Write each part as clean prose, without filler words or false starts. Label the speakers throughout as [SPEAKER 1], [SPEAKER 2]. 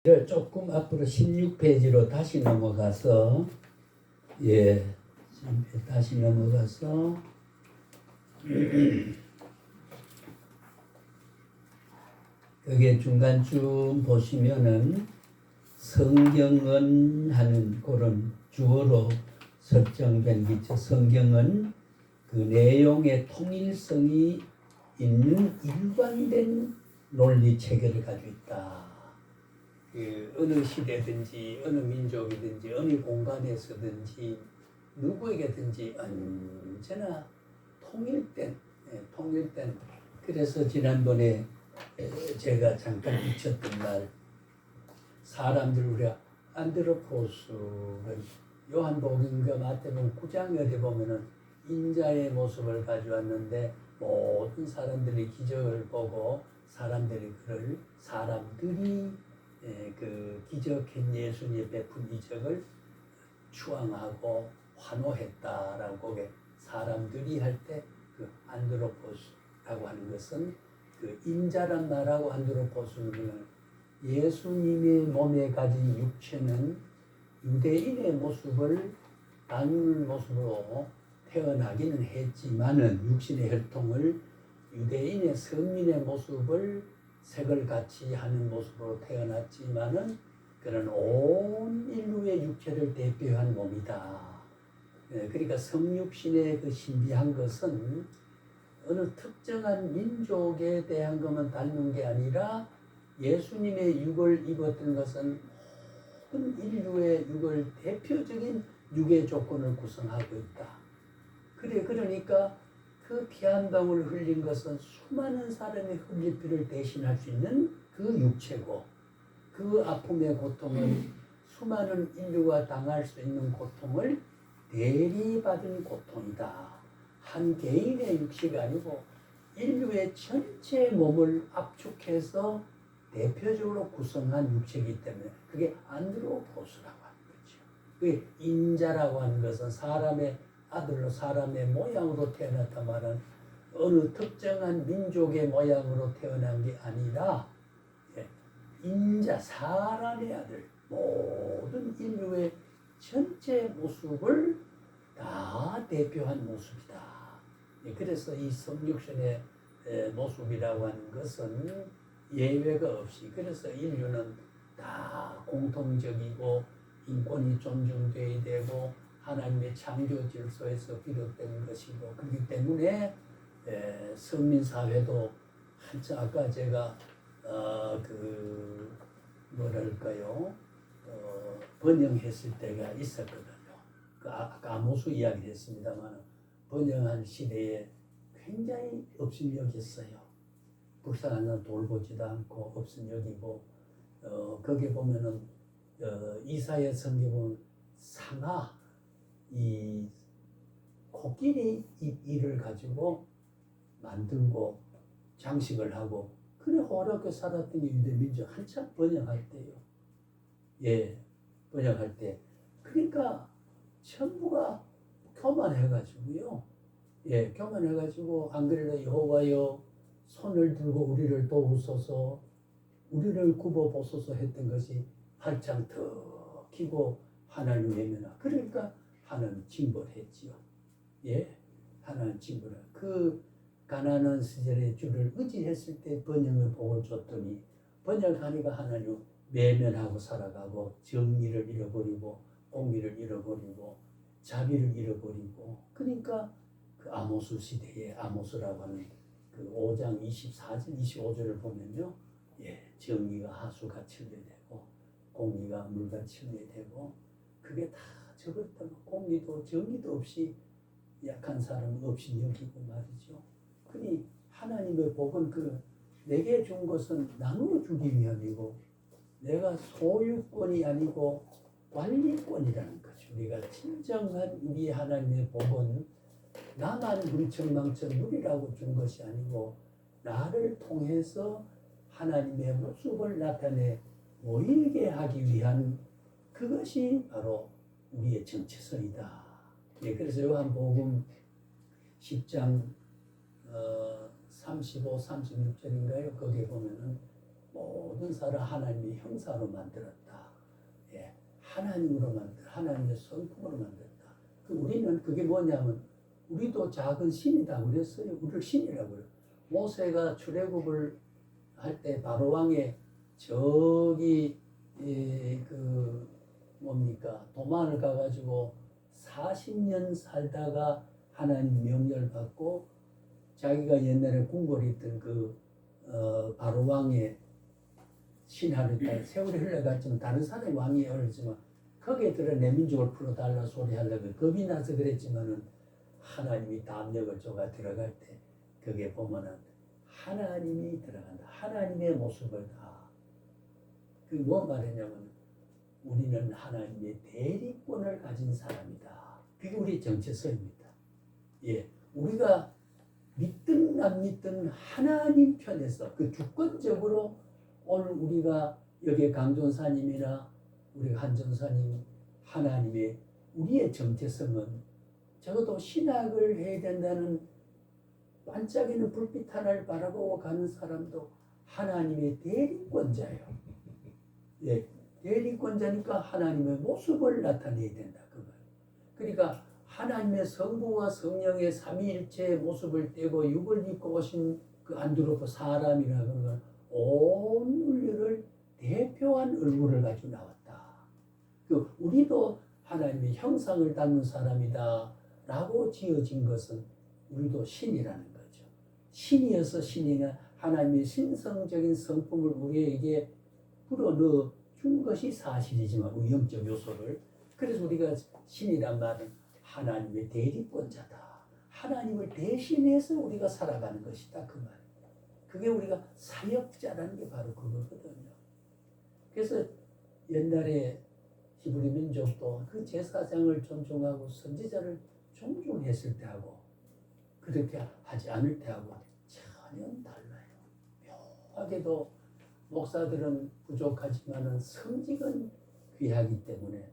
[SPEAKER 1] 조금 앞으로 16페이지로 다시 넘어가서 다시 넘어가서 여기 중간쯤 보시면은 성경은 하는 그런 주어로 설정된 기초 성경은 그 내용의 통일성이 있는 일관된 논리 체계를 가지고 있다. 그 어느 시대든지 어느 민족이든지 어느 공간에서든지 누구에게든지 언제나 통일된 그래서 지난번에 제가 잠깐 붙였던 말 사람들 우리가 안드로포스를 요한복음과 마태복음 9장에 어디 보면은 인자의 모습을 가져왔는데 모든 사람들이 기적을 보고 사람들이 그 기적한 예수님의 베푼 이적을 추앙하고 환호했다라고 사람들이 할 때 그 안드로포스라고 하는 것은 그 인자란 말하고 안드로포스는 예수님의 몸에 가진 육체는 유대인의 모습을 나누는 모습으로 태어나기는 했지만은 육신의 혈통을 유대인의 선민의 모습을 색을 같이 하는 모습으로 태어났지만은 그런 온 인류의 육체를 대표한 몸이다. 그러니까 성육신의 그 신비한 것은 어느 특정한 민족에 대한 것만 닮은 게 아니라 예수님의 육을 입었던 것은 모든 인류의 육을 대표적인 육의 조건을 구성하고 있다. 그러니까 그 피 한 방울 흘린 것은 수많은 사람의 흘릴 피를 대신할 수 있는 그 육체고 그 아픔의 고통은 수많은 인류가 당할 수 있는 고통을 대리받은 고통이다. 한 개인의 육체가 아니고 인류의 전체 몸을 압축해서 대표적으로 구성한 육체이기 때문에 그게 안드로포스라고 하는 거죠. 그 인자라고 하는 것은 사람의 아들로 사람의 모양으로 태어났단 말은 어느 특정한 민족의 모양으로 태어난 게 아니라 인자 사람의 아들 모든 인류의 전체 모습을 다 대표한 모습이다. 그래서 이 성육신의 모습이라고 하는 것은 예외가 없이 그래서 인류는 다 공통적이고 인권이 존중돼야 되고 하나님의 창조 질서에서 비롯된 것이고 그렇기 때문에 성민사회도 한참 아까 제가 번영했을 때가 있었거든요. 아까 아모스 이야기를 했습니다만 번영한 시대에 굉장히 업신여겼어요. 불쌍한 돌보지도 않고 업신여기고 거기 보면은 이사야 성경 보면 상아 이 코끼리 이를 가지고 만들고 장식을 하고 그래 호락하게 살았던 게 유대 민족 한참 번영할 때요. 번영할 때 그러니까 전부가 교만해가지고요. 교만해가지고 안 그래도 여호와여 손을 들고 우리를 도우소서 우리를 굽어 보소서 했던 것이 팔짱 턱 키고 하나님 외면하 그러니까 하나님 징벌했지요. 하나님 징벌. 그 가난한 시절에 주를 의지했을 때 번영의 복을 줬더니 번영하니까 하나님 외면하고 살아가고 정의를 잃어버리고 공의를 잃어버리고 자비를 잃어버리고 그러니까 그 아모스 시대에 아모스라고 하는 그 5장 24절 25절을 보면요. 정의가 하수가 칠려되고 공의가 물과 칠려되고 그게 다 적었다면 공의도 정의도 없이 약한 사람 없이 여기고 말이죠. 그니 하나님의 복은 내게 준 것은 나누어 주기 위함이고 내가 소유권이 아니고 관리권이라는 거죠. 우리가 진정한 우리 하나님의 복은 나만 흥청망청 누리라고 준 것이 아니고 나를 통해서 하나님의 모습을 나타내 보이게 하기 위한 그것이 바로 우리의 정체성이다. 그래서 요한복음 10장 35, 36절인가요? 거기에 보면은 모든 사람 하나님의 형상으로 만들었다. 예, 하나님으로 하나님의 성품으로 만들었다. 우리는 그게 뭐냐면 우리도 작은 신이다 그랬어요. 우리를 신이라고 그래요. 모세가 출애굽을 할 때 바로 왕의 저기 그 뭡니까 도만을 가가지고 40년 살다가 하나님 명령을 받고 자기가 옛날에 궁궐에 있던 그 바로 왕의 신하를 따라 세월이 흘러갔지만 다른 사람이 왕이 어렸지만 거기에 들어 내 민족을 풀어달라 소리 하려고 겁이 나서 그랬지만은 하나님이 담력을 줘가 들어갈 때 거기에 보면은 하나님이 들어간다. 하나님의 모습을 다. 그게 뭐 말이냐면 우리는 하나님의 대리권을 가진 사람이다. 그게 우리 정체성입니다. 예, 우리가 믿든 안 믿든 하나님 편에서 그 주권적으로 오늘 우리가 여기 강존사님이나 우리 한전사님 하나님의 우리의 정체성은 적어도 신학을 해야 된다는 반짝이는 불빛 하나를 바라보고 가는 사람도 하나님의 대리권자예요. 예, 대리권자니까 하나님의 모습을 나타내야 된다. 그러니까 하나님의 성부와 성령의 삼위일체의 모습을 떼고 육을 입고 오신 그 안드로프 사람이라는 건 온 인류를 대표한 얼굴을 가지고 나왔다. 우리도 하나님의 형상을 담는 사람이다 라고 지어진 것은 우리도 신이라는 거죠. 신이어서 신이나 하나님의 신성적인 성품을 우리에게 불어넣어 준 것이 사실이지만 영적 요소를 그래서 우리가 신이란 말은 하나님의 대리권자다. 하나님을 대신해서 우리가 살아가는 것이다. 그 말. 그게 우리가 사역자라는 게 바로 그거거든요. 그래서 옛날에 히브리 민족도 그 제사장을 존중하고 선지자를 존중했을 때하고 그렇게 하지 않을 때하고 전혀 달라요. 묘하게도 목사들은 부족하지만은 성직은 귀하기 때문에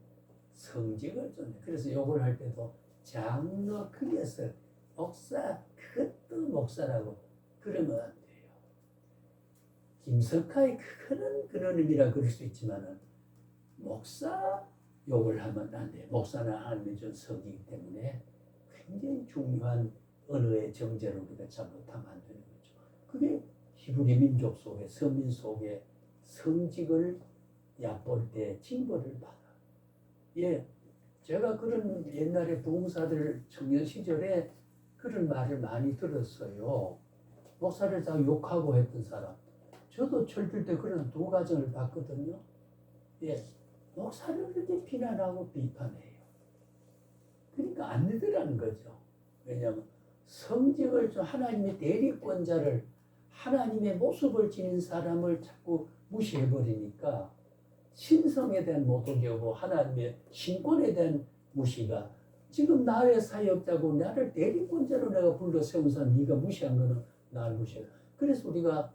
[SPEAKER 1] 성직을 좀 그래서 욕을 할 때도 장로 크게서 목사 그것도 목사라고 그러면 안 돼요. 김석하의 그런 의미라 그럴 수 있지만은 목사 욕을 하면 안 돼요. 목사는 하나님의 준 성이기 때문에 굉장히 중요한 언어의 정제를 우리가 잘못하면 안 되는 거죠. 그게 히브리 민족 속에 서민 속에 성직을 얕볼 때 징벌을 받아. 예, 제가 그런 옛날에 부흥사들 청년 시절에 그런 말을 많이 들었어요. 목사를 다 욕하고 했던 사람. 저도 철들 때 그런 두 가정을 봤거든요. 예, 목사를 그렇게 비난하고 비판해요. 그러니까 안 되더라는 거죠. 왜냐하면 성직을 좀 하나님의 대리권자를 하나님의 모습을 지닌 사람을 자꾸 무시해버리니까 신성에 대한 모독이 오고 하나님의 신권에 대한 무시가 지금 나의 사역자고 나를 대리권자로 내가 불러 세운 사람 네가 무시한 거는 나를 무시해. 그래서 우리가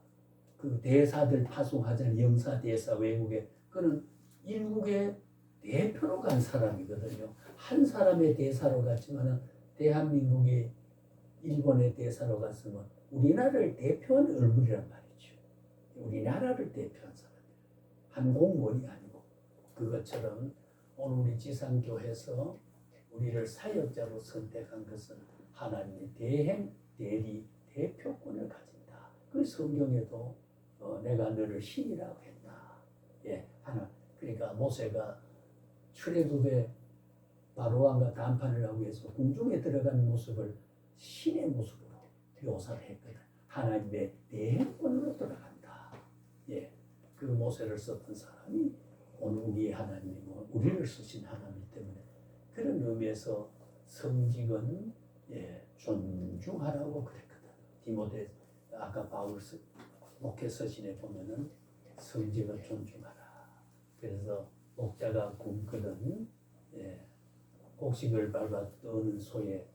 [SPEAKER 1] 그 대사들 파송하자는 영사 대사 외국에 그는 일국의 대표로 간 사람이거든요. 한 사람의 대사로 갔지만은 대한민국이 일본의 대사로 갔으면 우리나라를 대표한 얼굴이란 말이죠. 우리나라를 대표한 사람. 한 공무원이 아니고 그것처럼 오늘 우리 지상교회에서 우리를 사역자로 선택한 것은 하나님의 대행, 대리, 대표권을 가진다. 그 성경에도 내가 너를 신이라고 했다. 예, 하나. 그러니까 모세가 출애굽에 바로왕과談판을 하기 위해서 궁중에 들어간 모습을 신의 모습으로 묘사를 했거든. 하나님의 대행권으로 들어간다. 예, 그 모세를 썼던 사람이 오늘 우리의 하나님이고 우리를 쓰신 하나님 때문에 그런 의미에서 성직은 예, 존중하라고 그랬거든. 디모데 아까 바울 목회 서신에 보면은 성직을 존중하라. 그래서 목자가 굶거든 예, 곡식을 밟아 떠는 소의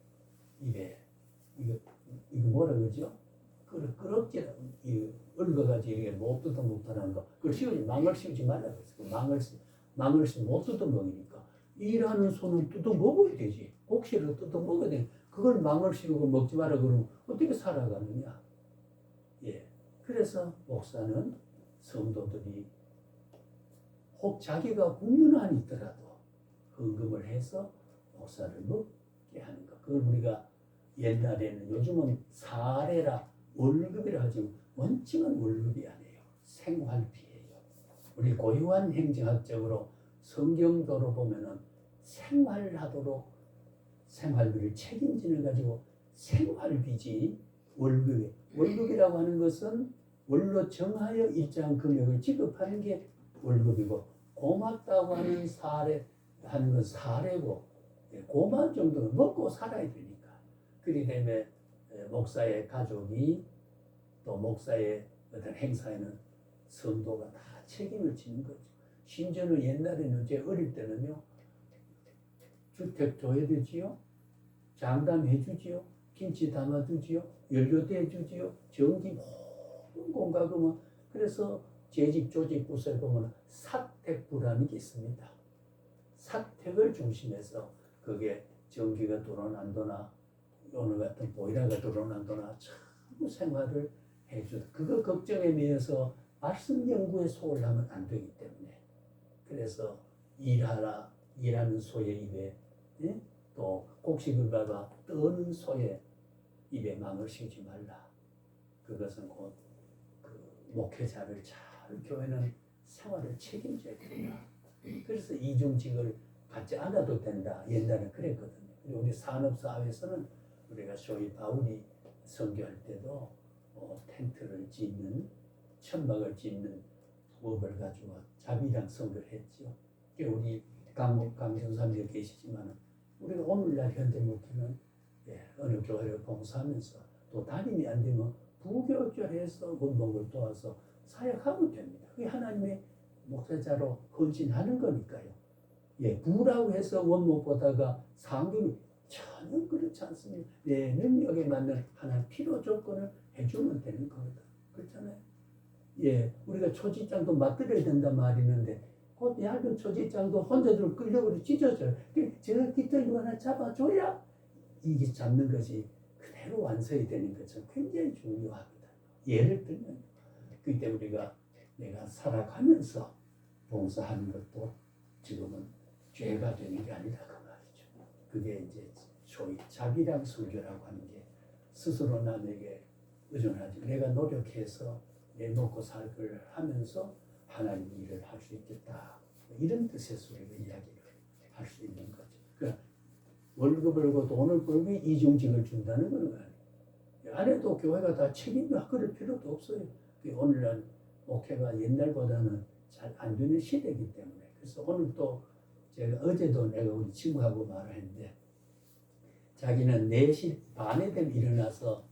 [SPEAKER 1] 입에 이거 뭐라 그러죠? 그렇게 얽어가지고 이렇게 못 뜯어 먹다는 거. 그걸 망을 씌우지 말라 그랬어. 망을 못 뜯어 먹으니까 일하는 손은 뜯어 먹어야 되지. 곡식을 뜯어 먹어야 돼. 그걸 망을 씌우고 먹지 마라 그러면 어떻게 살아가느냐? 예. 그래서 목사는 성도들이 혹 자기가 굶는 한이 있더라도 헌금을 해서 목사를 먹게 하는 것. 그걸 우리가 옛날에는, 요즘은 사례라 월급이라 하지만 원칙은 월급이 아니에요. 생활비예요. 우리 고유한 행정학적으로 성경도로 보면은 생활하도록 생활비를 책임지는 가지고 생활비지 월급이라고 하는 것은 월로 정하여 일정한 금액을 지급하는 게 월급이고, 고맙다고 하는 하는 건 사례고, 고마운 정도는 먹고 살아야 되니까. 그렇기 때문에 목사의 가족이 또 목사의 어떤 행사에는 성도가 다 책임을 지는 거죠. 심지어는 옛날에는 제 어릴 때는요, 주택 조회되지요, 장담해 주지요, 김치 담아 주지요, 연료대 주지요, 전기 모든 공과금은. 그래서 재직 조직 부서에 보면 사택부라는 게 있습니다. 사택을 중심해서 그게 전기가 들어난도나 오늘 같은 보일러가 들어난도나 전부 생활을 해주다. 그거 걱정에 매여서 말씀 연구에 소홀 하면 안 되기 때문에, 그래서 일하는 소의 입에, 예? 또 곡식을 받아 떠는 소의 입에 망을 씌우지 말라. 그것은 곧 그 목회자를 잘 교회는 생활을 책임져야 된다. 그래서 이중직을 갖지 않아도 된다. 옛날에 그랬거든요. 우리 산업사회에서는 우리가 소위 바울이 선교할 때도 텐트를 짓는, 천막을 짓는 부업을 가지고 자비랑 선교를 했죠. 우리 강전사님도 계시지만 우리가 오늘날 현대목회는 어느 교회를 봉사하면서 또 담임이 안 되면 부교육절해서 원목을 도와서 사역하면 됩니다. 그게 하나님의 목회자로 헌신하는 거니까요. 부라고 해서 원목 보다가 상금이 전혀 그렇지 않습니다. 내 능력에 맞는 하나의 필요 조건을 해주면 되는 거거든. 그렇잖아요. 우리가 초지장도 맞들여야 된다 말이 있는데, 그 얇은 초지장도 혼자들 끌려고 찢어져요. 저 깃털 하나 잡아줘야 이게 잡는 것이 그대로 완성이 되는 것은 굉장히 중요합니다. 예를 들면, 그때 우리가 내가 살아가면서 봉사하는 것도 지금은 죄가 되는 게 아니다 그 말이죠. 그게 이제 소위 자비랑 순교라고 하는 게 스스로 남에게 의존하지, 내가 노력해서 내 먹고 살 걸 하면서 하나님 일을 할 수 있겠다, 이런 뜻에서 우리가 이야기를 할 수 있는 거죠. 그러니까 월급을 벌고 돈을 벌고 이중직을 준다는 건 아니에요. 안 해도 교회가 다 책임을 그럴 필요도 없어요. 오늘날 목회가 옛날보다는 잘 안 되는 시대이기 때문에. 그래서 오늘 또 제가 어제도 내가 우리 친구하고 말을 했는데, 자기는 4시 반에 되면 일어나서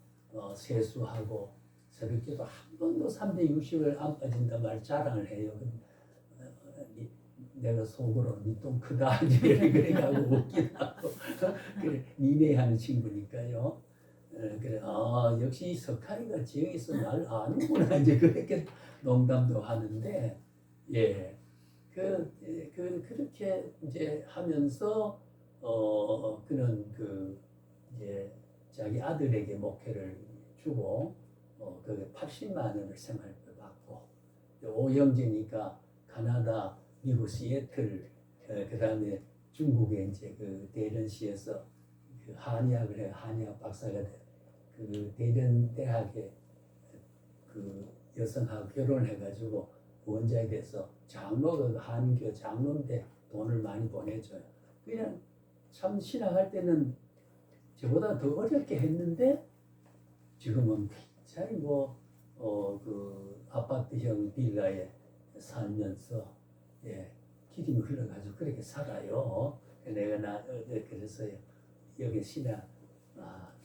[SPEAKER 1] 세수하고 새벽기도 한 번도 360을 안 빠진다 말 자랑을 해요. 내가 속으로 니 똥 크다 그래가고 웃기도 하고 그래, 니네하는 친구니까요. 그래, 역시 석하이가 지역에서 날 아는구나 이제 그렇게 농담도 하는데, 그렇게 이제 하면서 그는 이제 자기 아들에게 목회를 주고 그게 80만 원을 생활비 받고, 오형제니까 가나다, 미국 시애틀, 그다음에 중국에 이제 그 대련시에서 그 한의학을 해, 한의학 박사가 돼. 그 대련 대학에 그 여성하고 결혼해가지고 원장이 돼서 장로가 한교 장로인데 돈을 많이 보내줘요. 그냥 참 신학할 때는 저보다 더 어렵게 했는데, 지금은 굉장히 그 아파트형 빌라에 살면서 기름이 흘러가지고 그렇게 살아요. 내가 그래서 여기 신학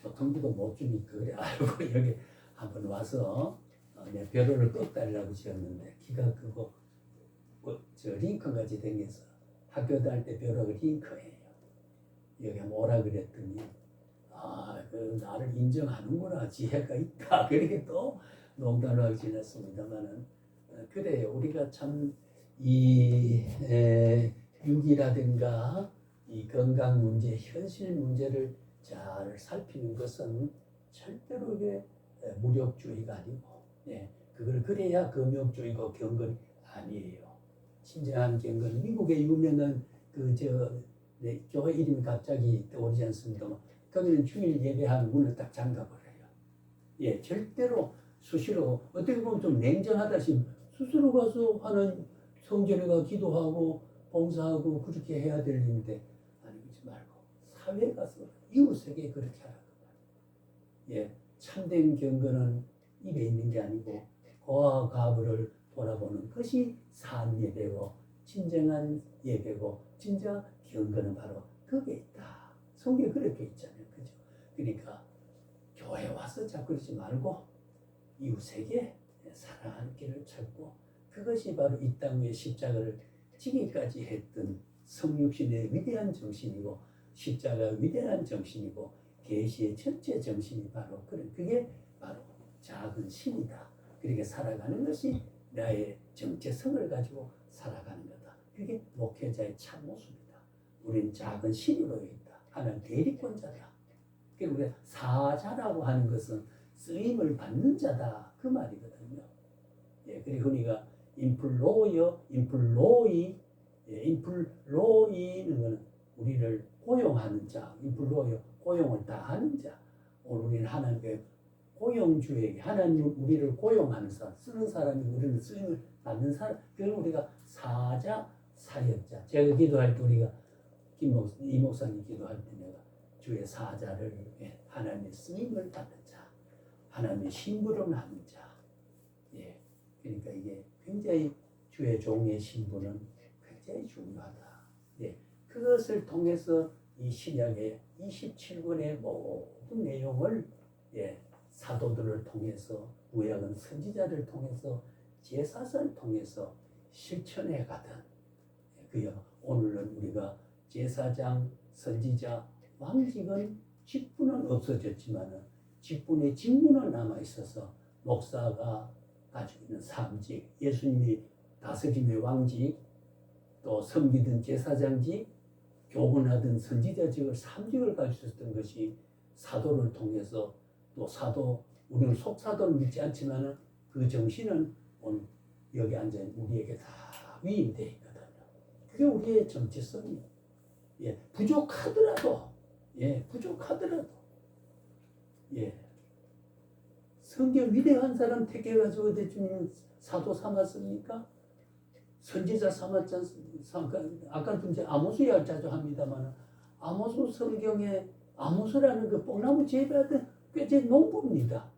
[SPEAKER 1] 교통비도 못 주니까 그래 알고 여기 한번 와서 내 벼로를 꺾달라고 지었는데, 키가 크고 저 링컨같이 생겨서 학교 다닐 때 벼로가 링컨이에요. 여기 한번 오라 그랬더니 그 나를 인정하는구나, 지혜가 있다, 그렇게 또 농담을 하고 지냈습니다만은, 그래요. 우리가 참 이 유기라든가 이 건강 문제, 현실 문제를 잘 살피는 것은 절대로 이게 무력주의가 아니고, 그걸 그래야 금욕주의고 경건이 아니에요. 진정한 경건, 미국의 유명한 교회 이름이 갑자기 떠오르지 않습니까? 거기는 주일 예배하면 문을 딱 잠가버려요. 예, 절대로 수시로 어떻게 보면 좀 냉정하다시 스스로 가서 하는 성전에 가 기도하고 봉사하고 그렇게 해야 될 일인데 아니 그러지 말고 사회에 가서 이웃에게 그렇게 하라고 말이에요. 예, 참된 경건은 입에 있는 게 아니고 고아 가부를 돌아보는 것이 산 예배고 진정한 예배고 진짜 경건은 바로 그게 있다. 성경에 그렇게 있잖아요. 그죠? 그러니까 교회 와서 자꾸 그러지 말고 이웃에게 사랑하는 길을 찾고 그것이 바로 이 땅 위에 십자가를 지기까지 했던 성육신의 위대한 정신이고 십자가 위대한 정신이고 계시의 전체 정신이 바로 그게 바로 작은 신이다. 그렇게 살아가는 것이 나의 정체성을 가지고 살아가는 거다. 그게 목회자의 참 모습이다. 우리는 작은 신으로 있다. 하나님 대리권자다. 그리고 우리가 사자라고 하는 것은 쓰임을 받는 자다. 그 말이거든요. 예, 그리고 우리가 인플로이는 거는 우리를 고용하는 자, 고용을 다 하는 자. 오늘 우리는 하나님의 고용주에게 하나님 우리를 고용하는 사람, 쓰는 사람이 우리를 쓰임을 받는 사람. 그걸 우리가 사자, 사역자. 제가 기도할 때 우리가 이 목사님 기도할 때 내가 주의 사자를 하나님의 쓰임을 받는 자, 하나님의 심부름을 하는 자. 예, 그러니까 이게 굉장히 주의 종의 신분은 굉장히 중요하다. 예, 그것을 통해서 이 신약의 27권의 모든 내용을 사도들을 통해서 구약은 선지자를 통해서 제사를 통해서 실천해 가던 그여 오늘은 우리가 제사장, 선지자, 왕직은 직분은 없어졌지만 직분의 직무는 남아 있어서 목사가 가지고 있는 삼직, 예수님이 다스림의 왕직, 또 섬기던 제사장직, 교훈하던 선지자직을 삼직을 가지고 있었던 것이 사도를 통해서 또 사도 우리는 속사도를 믿지 않지만 그 정신은 오늘 여기 앉아 있는 우리에게 다 위임되어 있거든요. 그게 우리의 정체성이에요. 예, 부족하더라도 성경 위대한 사람 택해가지고 대주님 사도 삼았습니까? 선지자 삼았지 않습니까? 아까 이제 아모스 이야기 자주 합니다만 아모스 성경에 아모스라는 그 뽕나무 재배하던 꾀제 농부입니다.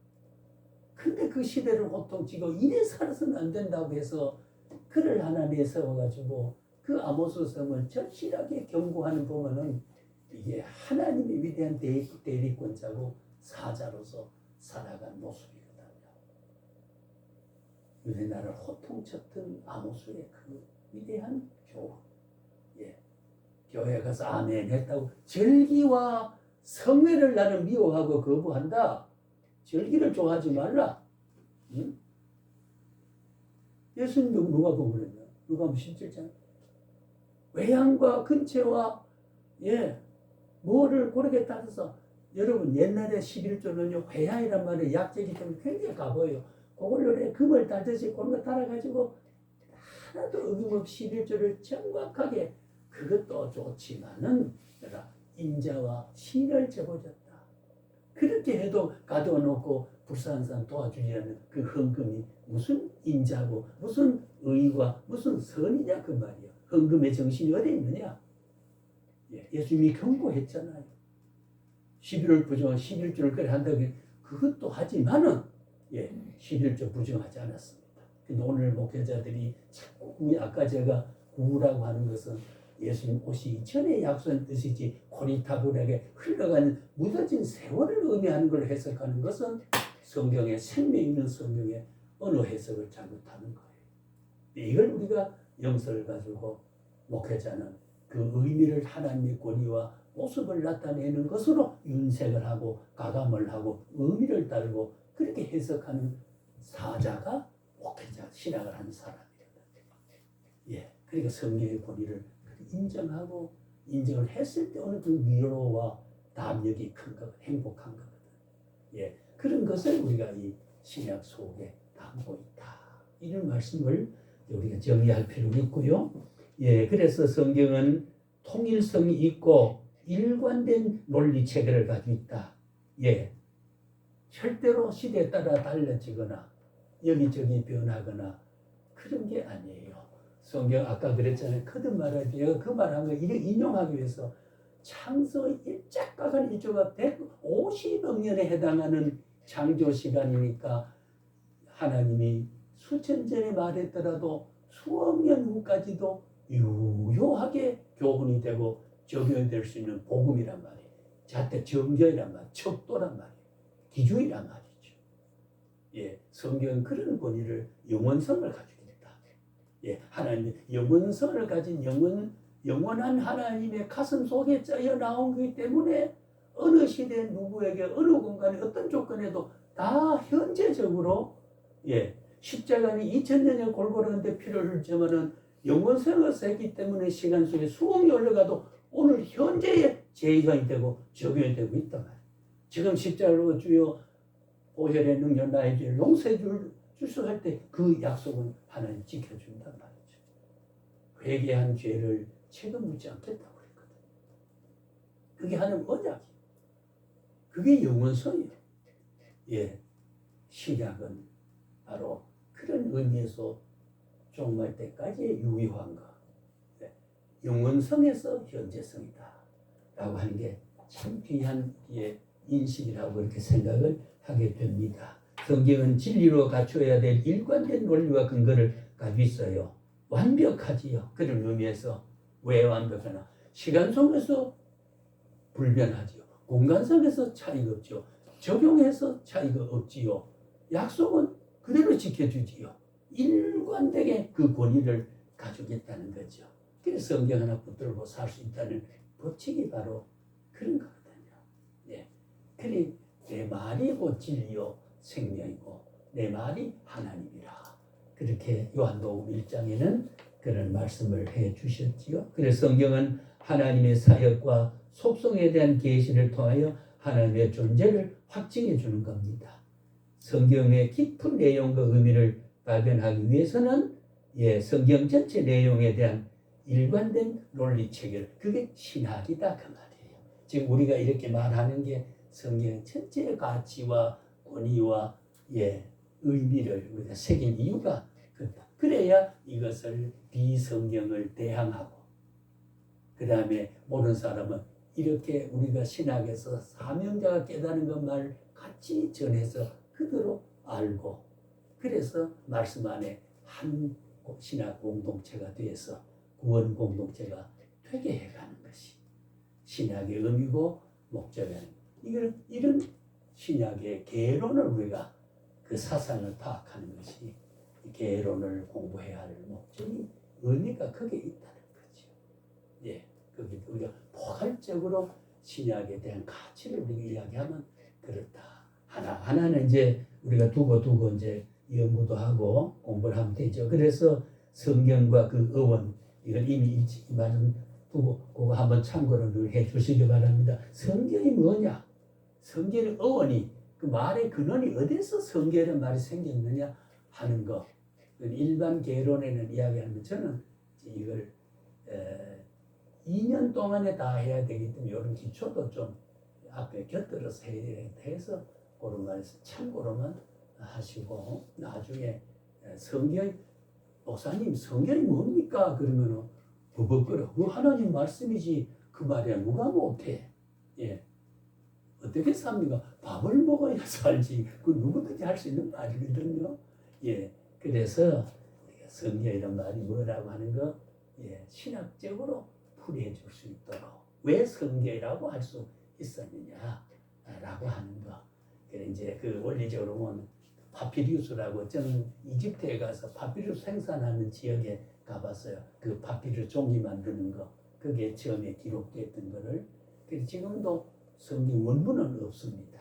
[SPEAKER 1] 근데 그 시대를 호통치고 이래 살아서는 안 된다고 해서 그를 하나님에 세워가지고 그 아모스 성을 절실하게 경고하는 보면은 이게 하나님의 위대한 대리권자고 사자로서 살아간 모습이거든요. 우리나라를 호통쳤던 아모스의 그 위대한 교훈. 예. 교회 가서 아멘 했다고 절기와 성회를 나는 미워하고 거부한다. 절기를 좋아하지 말라. 응? 예수님 누가 보면 누가 17장 외양과 근처와 뭐를 고르게 따져서 여러분 옛날에 11조는요 회양이란 말이 약재기 때문에 굉장히 가보여요. 그걸로 금을 따듯이 그런 거 따라가지고 하나도 어김없이 11조를 정확하게 그것도 좋지만은 인자와 신을 재보졌다. 그렇게 해도 가둬놓고 불쌍한 사람 도와주려는 그 헌금이 무슨 인자고 무슨 의와 무슨 선이냐 그 말이야. 헌금의 정신이 어디 있느냐. 예수님이 경고했잖아요. 11월 부정한 11조를 그래 한다고 그것도 하지만은 11조 부정하지 않았습니다. 근데 오늘 목회자들이 자꾸 아까 제가 구라고 하는 것은 예수님 오시기 전에 약속한 뜻이지 고리타불하게 흘러가는 묻어진 세월을 의미하는 걸 해석하는 것은 성경에 생명 있는 성경의 언어 해석을 잘못하는 거예요. 이걸 우리가 영성을 가지고 목회자는 그 의미를 하나님의 권위와 모습을 나타내는 것으로 윤색을 하고 가감을 하고 의미를 따르고 그렇게 해석하는 사자가 목회자 신학을 하는 사람이거든요. 그러니까 성경의 권위를 인정하고 인정을 했을 때 어느 그 위로와 담력이 큰 것, 행복한 거거든. 그런 것을 우리가 이 신약 속에 다 담고 있다. 이런 말씀을 우리가 정리할 필요가 있고요. 예, 그래서 성경은 통일성이 있고 일관된 논리 체계를 가지고 있다. 예, 절대로 시대에 따라 달라지거나 여기저기 변하거나 그런 게 아니에요. 성경 아까 그랬잖아요. 거듭 말하지. 제가 그 말한 거 인용하기 위해서 창세 1작가간 1조가 150억 년에 해당하는 창조 시간이니까 하나님이 수천 전에 말했더라도 수억 년 후까지도 유효하게 교훈이 되고 적용이 될 수 있는 복음이란 말이에요. 자태 정교이란 말, 척도란 말이에요. 기준이란 말이죠. 예, 성경은 그런 권위를 영원성을 가지고 있다. 예, 하나님 영원성을 가진 영원한 하나님의 가슴 속에 짜여 나온 것이기 때문에 어느 시대 누구에게 어느 공간에 어떤 조건에도 다 현재적으로 예, 십자가는 2000년에 골고루한데 피를 흘리지만은 영원성을 했기 때문에 시간 속에 수억이 흘러가도 오늘 현재의 제의가 되고 적용이 되고 있단 말이에요. 지금 십자가로 주여 보혈의 능력 나의 죄를 용서해 주소 할 때 그 약속은 하나님 지켜준단 말이죠. 회개한 죄를 책임 묻지 않겠다고 그랬거든요. 그게 하나님 언약이에요. 그게 영원성이에요. 예, 신약은 바로 그런 의미에서 종말 때까지의 유효한 것, 영원성에서 현재성이다 라고 하는 게 참 귀한 인식이라고 그렇게 생각을 하게 됩니다. 성경은 진리로 갖춰야 될 일관된 논리와 근거를 가지고 있어요. 완벽하지요. 그런 의미에서 왜 완벽하나? 시간 속에서 불변하지요. 공간 속에서 차이가 없죠. 적용해서 차이가 없지요. 약속은 그대로 지켜주지요. 일관되게 그 권위를 가지고 있다는 거죠. 그래서 성경 하나 붙들고 살 수 있다는 법칙이 바로 그런 거거든요. 예. 그리 내 말이 곧 진리요 생명이고 내 말이 하나님이라. 그렇게 요한복음 1장에는 그런 말씀을 해 주셨지요. 그래서 성경은 하나님의 사역과 속성에 대한 계시를 통하여 하나님의 존재를 확증해 주는 겁니다. 성경의 깊은 내용과 의미를 발견하기 위해서는 성경 전체 내용에 대한 일관된 논리 체계, 그게 신학이다 그 말이에요. 지금 우리가 이렇게 말하는 게 성경 전체의 가치와 권위와 의미를 우리가 새긴 이유가 그렇다. 그래야 이것을 비성경을 대항하고 그 다음에 모르는 사람은 이렇게 우리가 신학에서 사명자가 깨닫는 것만 같이 전해서 그대로 알고 그래서 말씀 안에 한 신학 공동체가 되어서 구원 공동체가 되게 해가는 것이 신학의 의미고 목적은 이런 신학의 개론을 우리가 그 사상을 파악하는 것이 개론을 공부해야 할 목적이 의미가 크게 있다는 거죠. 예, 거기 우리가 포괄적으로 신약에 대한 가치를 우리가 이야기하면 그렇다. 하나는 이제 우리가 두고 이제 연구도 하고 공부를 하면 되죠. 그래서 성경과 그 어원 이걸 이미 이 말은 두고 그거 한번 참고를 해 주시기 바랍니다. 성경이 뭐냐? 성경의 어원이 그 말의 근원이 어디서 성경이라는 말이 생겼느냐 하는 거. 일반 개론에는 이야기하는 저는 이걸 2년 동안에 다 해야 되기 때문에 이런 기초도 좀 앞에 곁들여서 해서 그런 말에서 참고로만 하시고 나중에 성경 목사님 성경이 뭡니까? 그러면은 버벅거려. 그 하나님 말씀이지 그 말이야 누가 못해? 예. 어떻게 삽니까? 밥을 먹어야 살지. 그 누구든지 할 수 있는 말이거든요. 예. 그래서 성경이란 말이 뭐라고 하는 거 신학적으로 풀이해 줄 수 있도록 왜 성경이라고 할 수 있었느냐라고 하는 거. 그래 이제 그 원리적으로 보면 파피루스라고 저는 이집트에 가서 파피루스 생산하는 지역에 가봤어요. 그 파피루스 종이 만드는 거 그게 처음에 기록됐던 거를. 그래서 지금도 성경 원문은 없습니다.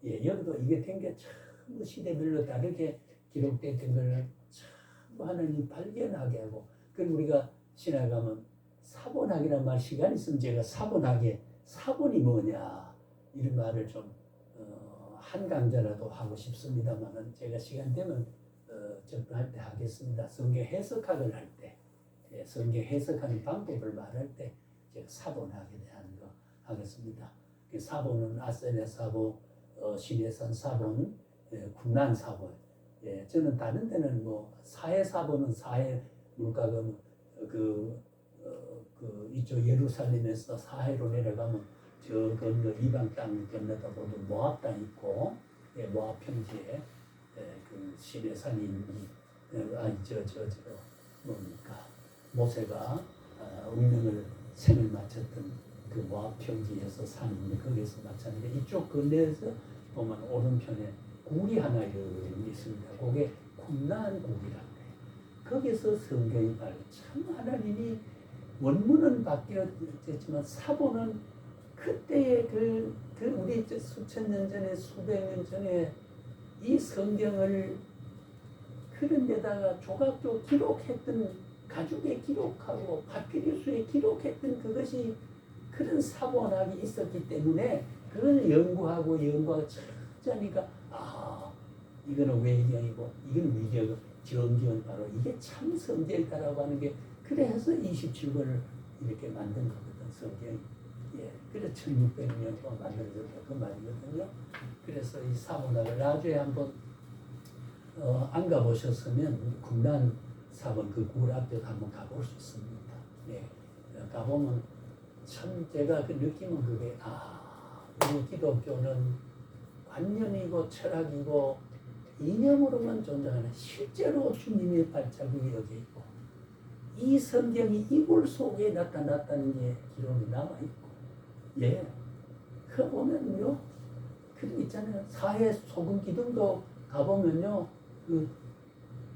[SPEAKER 1] 예, 여기도 이게 된 게 참 시대별로 다르게 기록됐던 걸 참 하나님 발견하게 하고. 그리고 우리가 신학 가면 사본학이란 말 시간 있으면 제가 사본이 뭐냐 이런 말을 좀 한 강좌라도 하고 싶습니다만은 제가 시간 되면 접근할 때 하겠습니다. 성경 해석학을 할 때, 성경 해석하는 방법을 말할 때 제가 사본하게 대한 거 하겠습니다. 그 사본은 아세네 사본, 신해산 사본, 군난 사본. 저는 다른 데는 뭐 사해 사본은 사해 물가가 이쪽 예루살렘에서 사해로 내려가면 저 건너 이방 땅 건너다 보면 모압 땅 있고, 모압 평지에 그 시내산이 뭡니까 모세가 운명을 생을 마쳤던 그 모압 평지에서 산인데 거기에서 마쳤는데 이쪽 건너에서 보면 오른편에 굴이 하나 있습니다. 그게 쿰란 굴이라고 해요. 거기서 성경이 바로 참 하나님이 원문은 바뀌었지만 사본은 그때의 우리 수천 년 전에 수백 년 전에 이 성경을 그런 데다가 조각조 기록했던 가죽에 기록하고 파피루스에 기록했던 그것이 그런 사본학이 있었기 때문에 그걸 연구하고 찾으니까 이거는 외경이고 이건 위경이고 정경 바로 이게 참 성경이다라고 하는 게 그래서 27권을 이렇게 만든 거거든 성경이. 그래서 1600년 동안 만들어졌다 그 말이거든요. 그래서 이 사본학을 나중에 한번 안 가보셨으면 군단 사본 그 굴 앞에 한번 가볼 수 있습니다. 가보면 참 제가 그 느낌은 그게 우리 기독교는 관념이고 철학이고 이념으로만 존재하는 실제로 주님의 발자국이 여기 있고 이 성경이 이불 속에 나타났다는 게 기록이 남아있고 그 보면요 그 있잖아요 사해 소금 기둥도 가보면요 그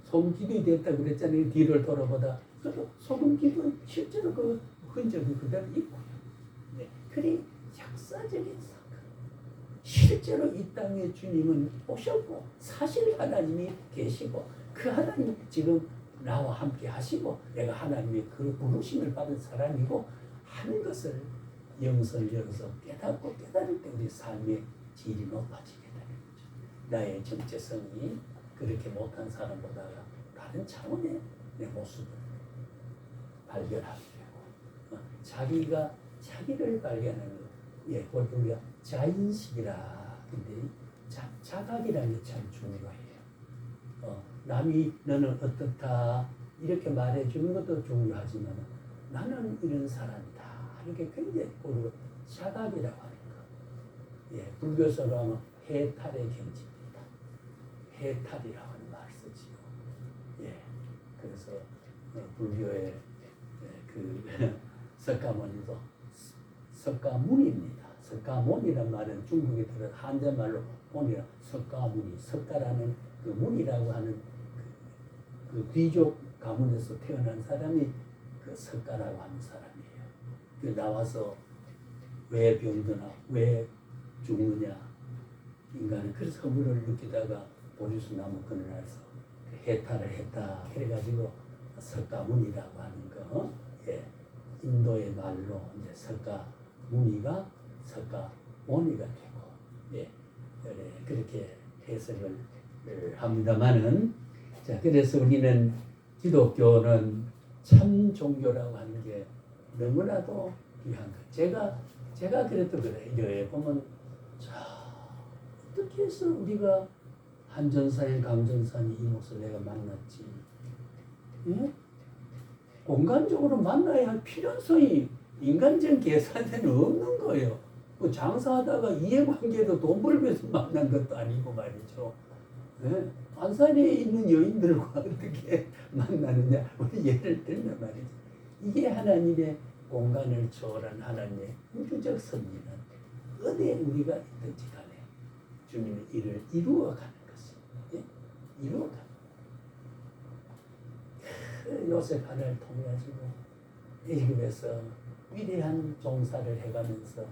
[SPEAKER 1] 소금 기둥이 됐다 그랬잖아요. 뒤를 돌아보다 그래도 소금 기둥 실제로 그 흔적이 그대로 있고요. 그리 역사적인 사건 실제로 이 땅에 주님은 오셨고 사실 하나님이 계시고 그 하나님 지금 나와 함께 하시고 내가 하나님의 그 부르심을 받은 사람이고 하는 것을 영설여서 깨닫고 깨달을 때 우리 삶의 질이 높아지게 되는 거죠. 나의 정체성이 그렇게 못한 사람보다 다른 차원의 내 모습을 발견하게 되고 자기가 자기를 발견하는 것 그걸 우리가 자인식이라 근데 자각이라는 게 참 중요해요. 남이 너는 어떻다 이렇게 말해주는 것도 중요하지만 나는 이런 사람이다 하는 게 굉장히 고르고 자각이라고 하는 거. 불교서로 하면 해탈의 경지입니다. 해탈이라고 하는 말을 쓰지요. 그래서 불교의 그 석가모니도 석가문입니다. 석가모니란 말은 중국에 들어 한자말로 문이라 석가문이 석가라는 그 문이라고 하는 그 귀족 가문에서 태어난 사람이 그 석가라고 하는 사람이에요. 그 나와서 왜 병드나 왜 죽느냐 인간은 그래서 허물을 느끼다가 보리수 나무꾼을 해서 해탈을 했다 해가지고 석가문이라고 하는 거 인도의 말로 이제 석가문이가 석가모니가 되고 그렇게 해석을 합니다만은 자 그래서 우리는 기독교는 참 종교라고 하는 게 너무나도 귀한 것. 제가 그래도 그래. 이래 보면 자 어떻게 해서 우리가 한전사인 강전사니 이목을 내가 만났지? 공간적으로 만나야 할 필연성이 인간적 계산에는 없는 거예요. 뭐 장사하다가 이해관계도 돈 벌면서 만난 것도 아니고 말이죠. 안산에 있는 여인들과 어떻게 만나느냐? 우리 예를 들면 말이죠. 이게 하나님의 공간을 초월한 하나님의 우주적 섭리는 어디에 우리가 있든지 간에 주님의 일을 이루어가는 것입니다. 이루어가는 요셉 하나를 통해가지고 애굽에서 위대한 종사를 해가면서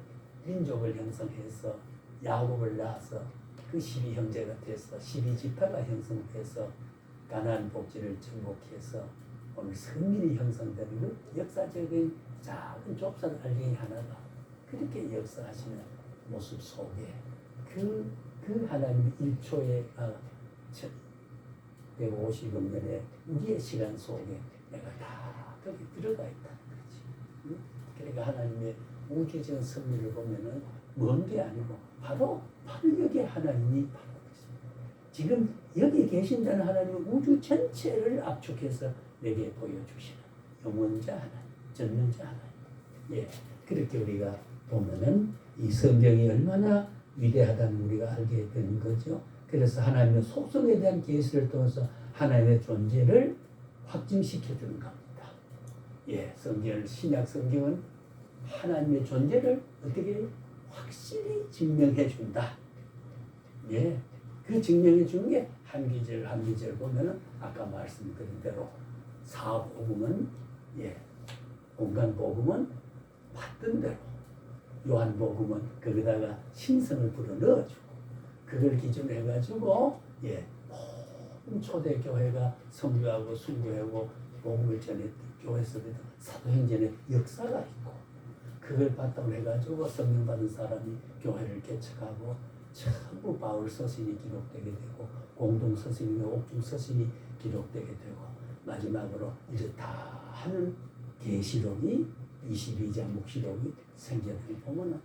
[SPEAKER 1] 민족을 형성해서 야곱을 낳아서 그 12형제가 돼서 12지파가 형성돼서 가나안 복지를 정복해서 오늘 성민이 형성되는 그 역사적인 작은 좁쌀 알갱이 하나가 그렇게 역사하시는 모습 속에 그 하나님의 일초의 150억 년의 우리의 시간 속에 내가 다 거기 들어가 있다는 거지. 응? 그러니까 하나님의 우주적 섭리를 보면은 먼 게 아니고 바로 여기에 하나님이 바로 있습니다. 지금 여기 계신다는 하나님은 우주 전체를 압축해서 내게 보여주시는 영원자 하나님, 전능자 하나님. 예, 그렇게 우리가 보면은 이 성경이 얼마나 위대하다는 우리가 알게 되는 거죠. 그래서 하나님의 속성에 대한 계시를 통해서 하나님의 존재를 확증시켜 주는 겁니다. 예, 성경, 신약 성경은 하나님의 존재를 어떻게 확실히 증명해 준다. 예, 그 증명해 주는 게 한 기절 한 기절 보면은 아까 말씀드린 대로 사복음은 예, 공간복음은 받던 대로, 요한복음은 거기다가 신성을 불어 넣어주고 그걸 기준으로 해가지고 예, 모든 초대교회가 선교하고 순교하고 복음을 전했던 교회에서도 사도행전의 역사가 있고 그걸 바탕으로 해가지고 성령 받은 사람이 교회를 개척하고 전부 바울 서신이 기록되게 되고 공동 서신이나 옥중 서신이 기록되게 되고 마지막으로 이제 다 하는 계시록이 22장 묵시록이 생겨나는 보면은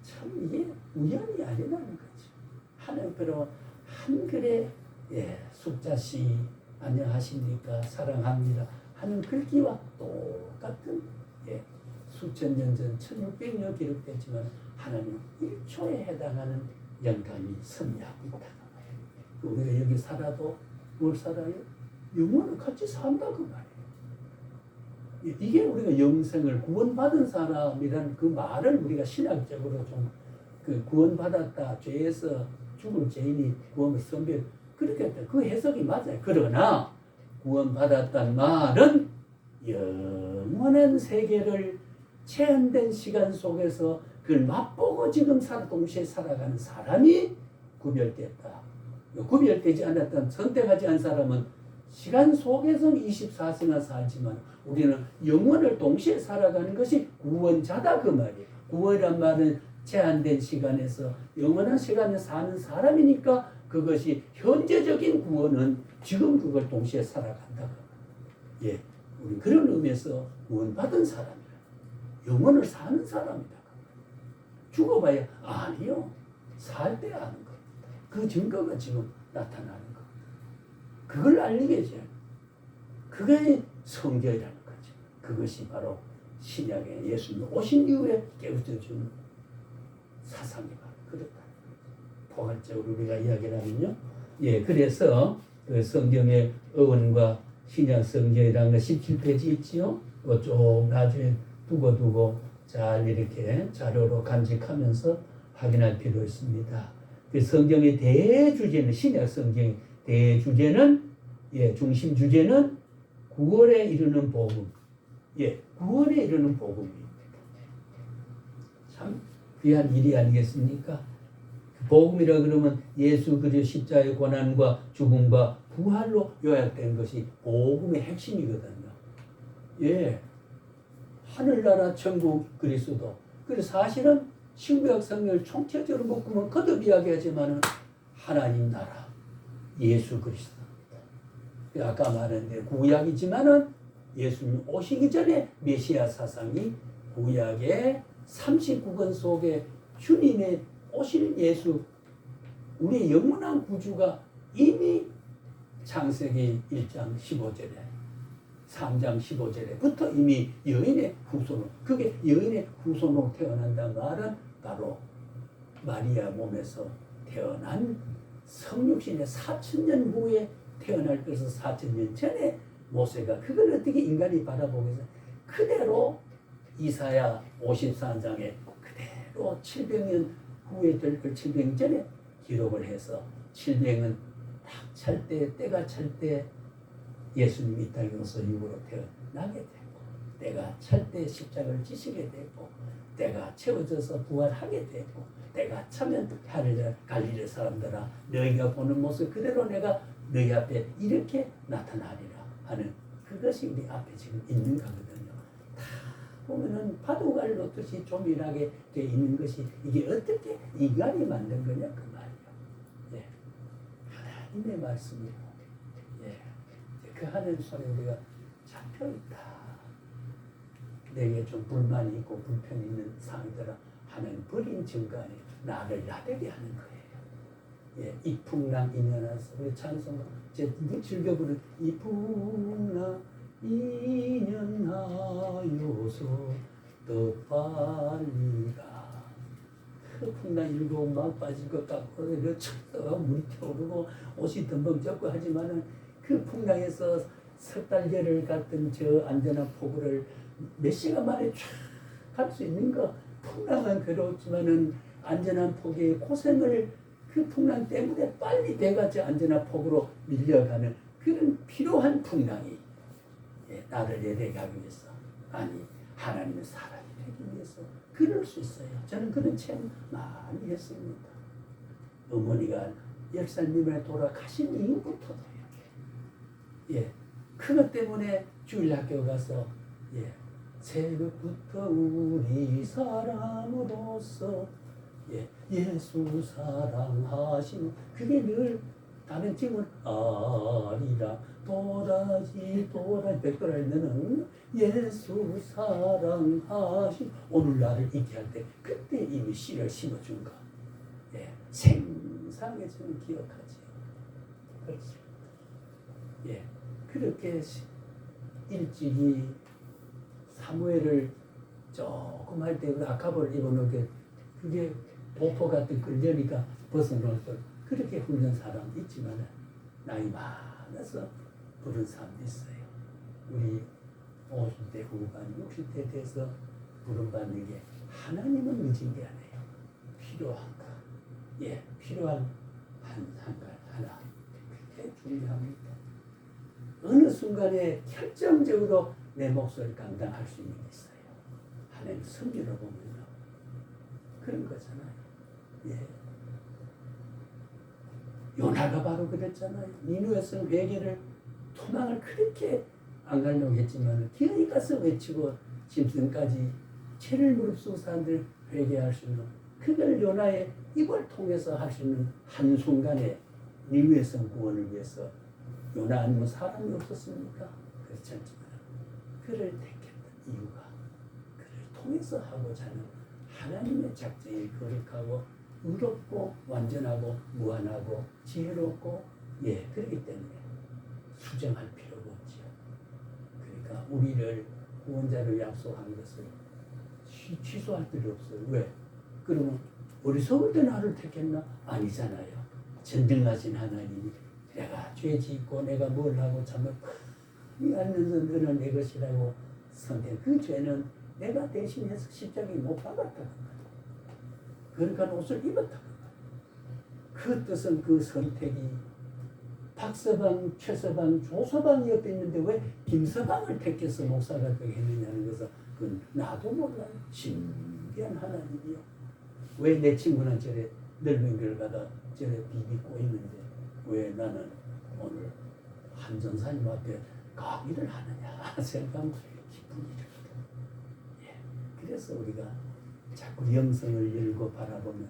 [SPEAKER 1] 참 이게 우연이 아니라는 거죠. 하나님께로 한글의 예, 숙자시 안녕하십니까 사랑합니다 하는 글귀와 똑같은 예, 수천 년 전 1600년 기록됐지만 하나님은 1초에 해당하는 영감이 섭리하고 있다는 거예요. 우리가 여기 살아도 뭘 살아요? 영원을 같이 산다 그 말이에요. 이게 우리가 영생을 구원받은 사람이라는 그 말을 우리가 신학적으로 좀 그 구원받았다 죄에서 죽을 죄인이 구원을 선별 그렇게 그 해석이 맞아요. 그러나 구원받았단 말은 영원한 세계를 제한된 시간 속에서 그걸 맛보고 지금 동시에 살아가는 사람이 구별됐다. 구별되지 않았던 선택하지 않은 사람은 시간 속에서 24시간 살지만 우리는 영원을 동시에 살아가는 것이 구원자다 그 말이에요. 구원이란 말은 제한된 시간에서 영원한 시간에 사는 사람이니까 그것이 현재적인 구원은 지금 그걸 동시에 살아간다. 예, 우리 그런 의미에서 구원받은 사람이라 영원을 사는 사람이다. 죽어봐야 아니요. 살 때 아는 겁니다. 그 증거가 지금 나타나는 겁니다. 그걸 알리게 해줘요. 그게 성경이라는 거죠. 그것이 바로 신약에 예수님 오신 이후에 깨우쳐준 사상이 바로 그렇다. 포괄적으로 우리가 이야기를 하면요. 예, 그래서 그 성경의 어원과 신약 성경이라는 거 17페이지 있지요. 쭉 나중에 두고 잘 이렇게 자료로 간직하면서 확인할 필요 있습니다. 그 성경의 대주제는 신약 성경의 대주제는 예, 중심 주제는 구원에 이르는 복음. 예, 구원에 이르는 복음입니다. 참 귀한 일이 아니겠습니까? 복음이라 그러면 예수 그리스도 십자가의 고난과 죽음과 부활로 요약된 것이 복음의 핵심이거든요. 예, 하늘나라 천국 그리스도. 그래서 사실은 신구약 성경을 총체적으로 묶으면 거듭 이야기하지만은 하나님 나라 예수 그리스도입니다. 아까 말했는데 구약이지만은 예수님 오시기 전에 메시아 사상이 구약의 39권 속에 주님의 오실 예수 우리의 영원한 구주가 이미 창세기 1장 15절에 3장 15절에부터 이미 여인의 후손으로 그게 여인의 후손으로 태어난다는 말은 바로 마리아 몸에서 태어난 성육신의 4,000년 후에 태어날 것을 4,000년 전에 모세가 그걸 어떻게 인간이 바라보겠어요? 그대로 이사야 54장에 그대로 700년 후에 될 걸 700년 전에 기록을 해서 700년 딱 찰 때 때가 찰 때 예수님이 이 땅에서 육으로 태어나게 되고 때가 찰 때 십자가를 지시게 되고 때가 채워져서 부활하게 되고 때가 차면 갈릴리 사람들아 너희가 보는 모습 그대로 내가 너희 앞에 이렇게 나타나리라 하는 그것이 우리 앞에 지금 있는 거거든요. 다 보면은 바둑알 놓듯이 조밀하게 되어 있는 것이 이게 어떻게 인간이 만든 거냐 그 말이에요. 예. 하나님의 말씀이고 예. 그 하나님 손에 우리가 잡혀있다. 내게 좀 불만이 있고 불편이 있는 상황이더라. 하나님 버린 증거에 나를 나대게 하는 거예요. 예, 이풍랑 인연하서 우리 찬송 제 즐겨 부르는 이풍랑 인연하여서 더 빨리 가. 그 풍랑 일고 막 빠질 것 같고 쳤다가 물이 튀어오르고 옷이 덤벙 젖고 하지만은 그 풍랑에서 석 달 열흘 갔던 저 안전한 포구를 몇 시간 만에 쫙 갈 수 있는 거. 풍랑은 괴롭지만은 안전한 포구의 고생을 그 풍랑 때문에 빨리 배가 저 안전한 폭으로 밀려가는 그런 필요한 풍랑이 나를 예배하기 위해서 아니 하나님의 사람이 되기 위해서 그럴 수 있어요. 저는 그런 체험 많이 했습니다. 어머니가 10살 미만에 돌아가신 이후부터도 이렇게 그것 때문에 주일학교 가서 새벽부터 우리 사랑으로서 예수 사랑하시는 그게 늘 다른 친구는 아니라 도라지 백도라지는 예수 사랑하시 오늘 나를 있게 할 때 그때 이미 씨를 심어준 거 생생하게 저는 기억하지. 그렇죠. 그렇게 일찍이 사무엘을 조금 할 때 아카볼 입어놓게 그게 보포 같은 끌려니까 벗어놓고 그렇게 훈련 사람도 있지만 나이 많아서 부른 사람도 있어요. 우리 50대 후반, 60대 돼서 부름받는 게 하나님은 늦은 게 아니에요. 필요한가? 필요한 한가 하나. 그게 중요합니다. 어느 순간에 결정적으로 내 몫을 감당할 수 있는 게 있어요. 하나님 성경을 보면 그런 거잖아요. 요나가 바로 그랬잖아요. 니누에서는 회개를 도망을 그렇게 안 가려고 했지만 기어이 가서 외치고 짐승까지 죄를 무릅쓰고 사람들 회개할 수 있는 그걸 요나의 입을 통해서 할 수 있는 한순간에 니누에서 구원을 위해서 요나 아니면 사람이 없었습니까? 그렇지 않지만 그를 택했던 이유가 그를 통해서 하고자 하는 하나님의 작정이 거룩하고 의롭고 완전하고 무한하고 지혜롭고 그렇기 때문에 수정할 필요가 없지요. 그러니까 우리를 구원자로 약속한 것을 취소할 필요 없어요. 왜? 그러면 어리석을 때 나를 택했나? 아니잖아요. 전능하신 하나님이 내가 죄 짓고 내가 뭘 하고 참을 알면서 너는 내 것이라고 선택. 그 죄는 내가 대신해서 십자가에 못 박았다는 거예요. 그러니까 옷을 입었다는 거예요. 그 뜻은 그 선택이 박서방, 최서방, 조서방이 옆에 있는데 왜 김서방을 택해서 목사가 되게 했느냐는 것은 그건 나도 몰라요. 신기한 하나님이요. 왜 내 친구는 저래 넓은 길 가다 저래 비비고 있는데 왜 나는 오늘 한전사님 앞에 강의를 하느냐 생각하면 기쁜 일이거든. 그래서 우리가 자꾸 영성을 열고 바라보면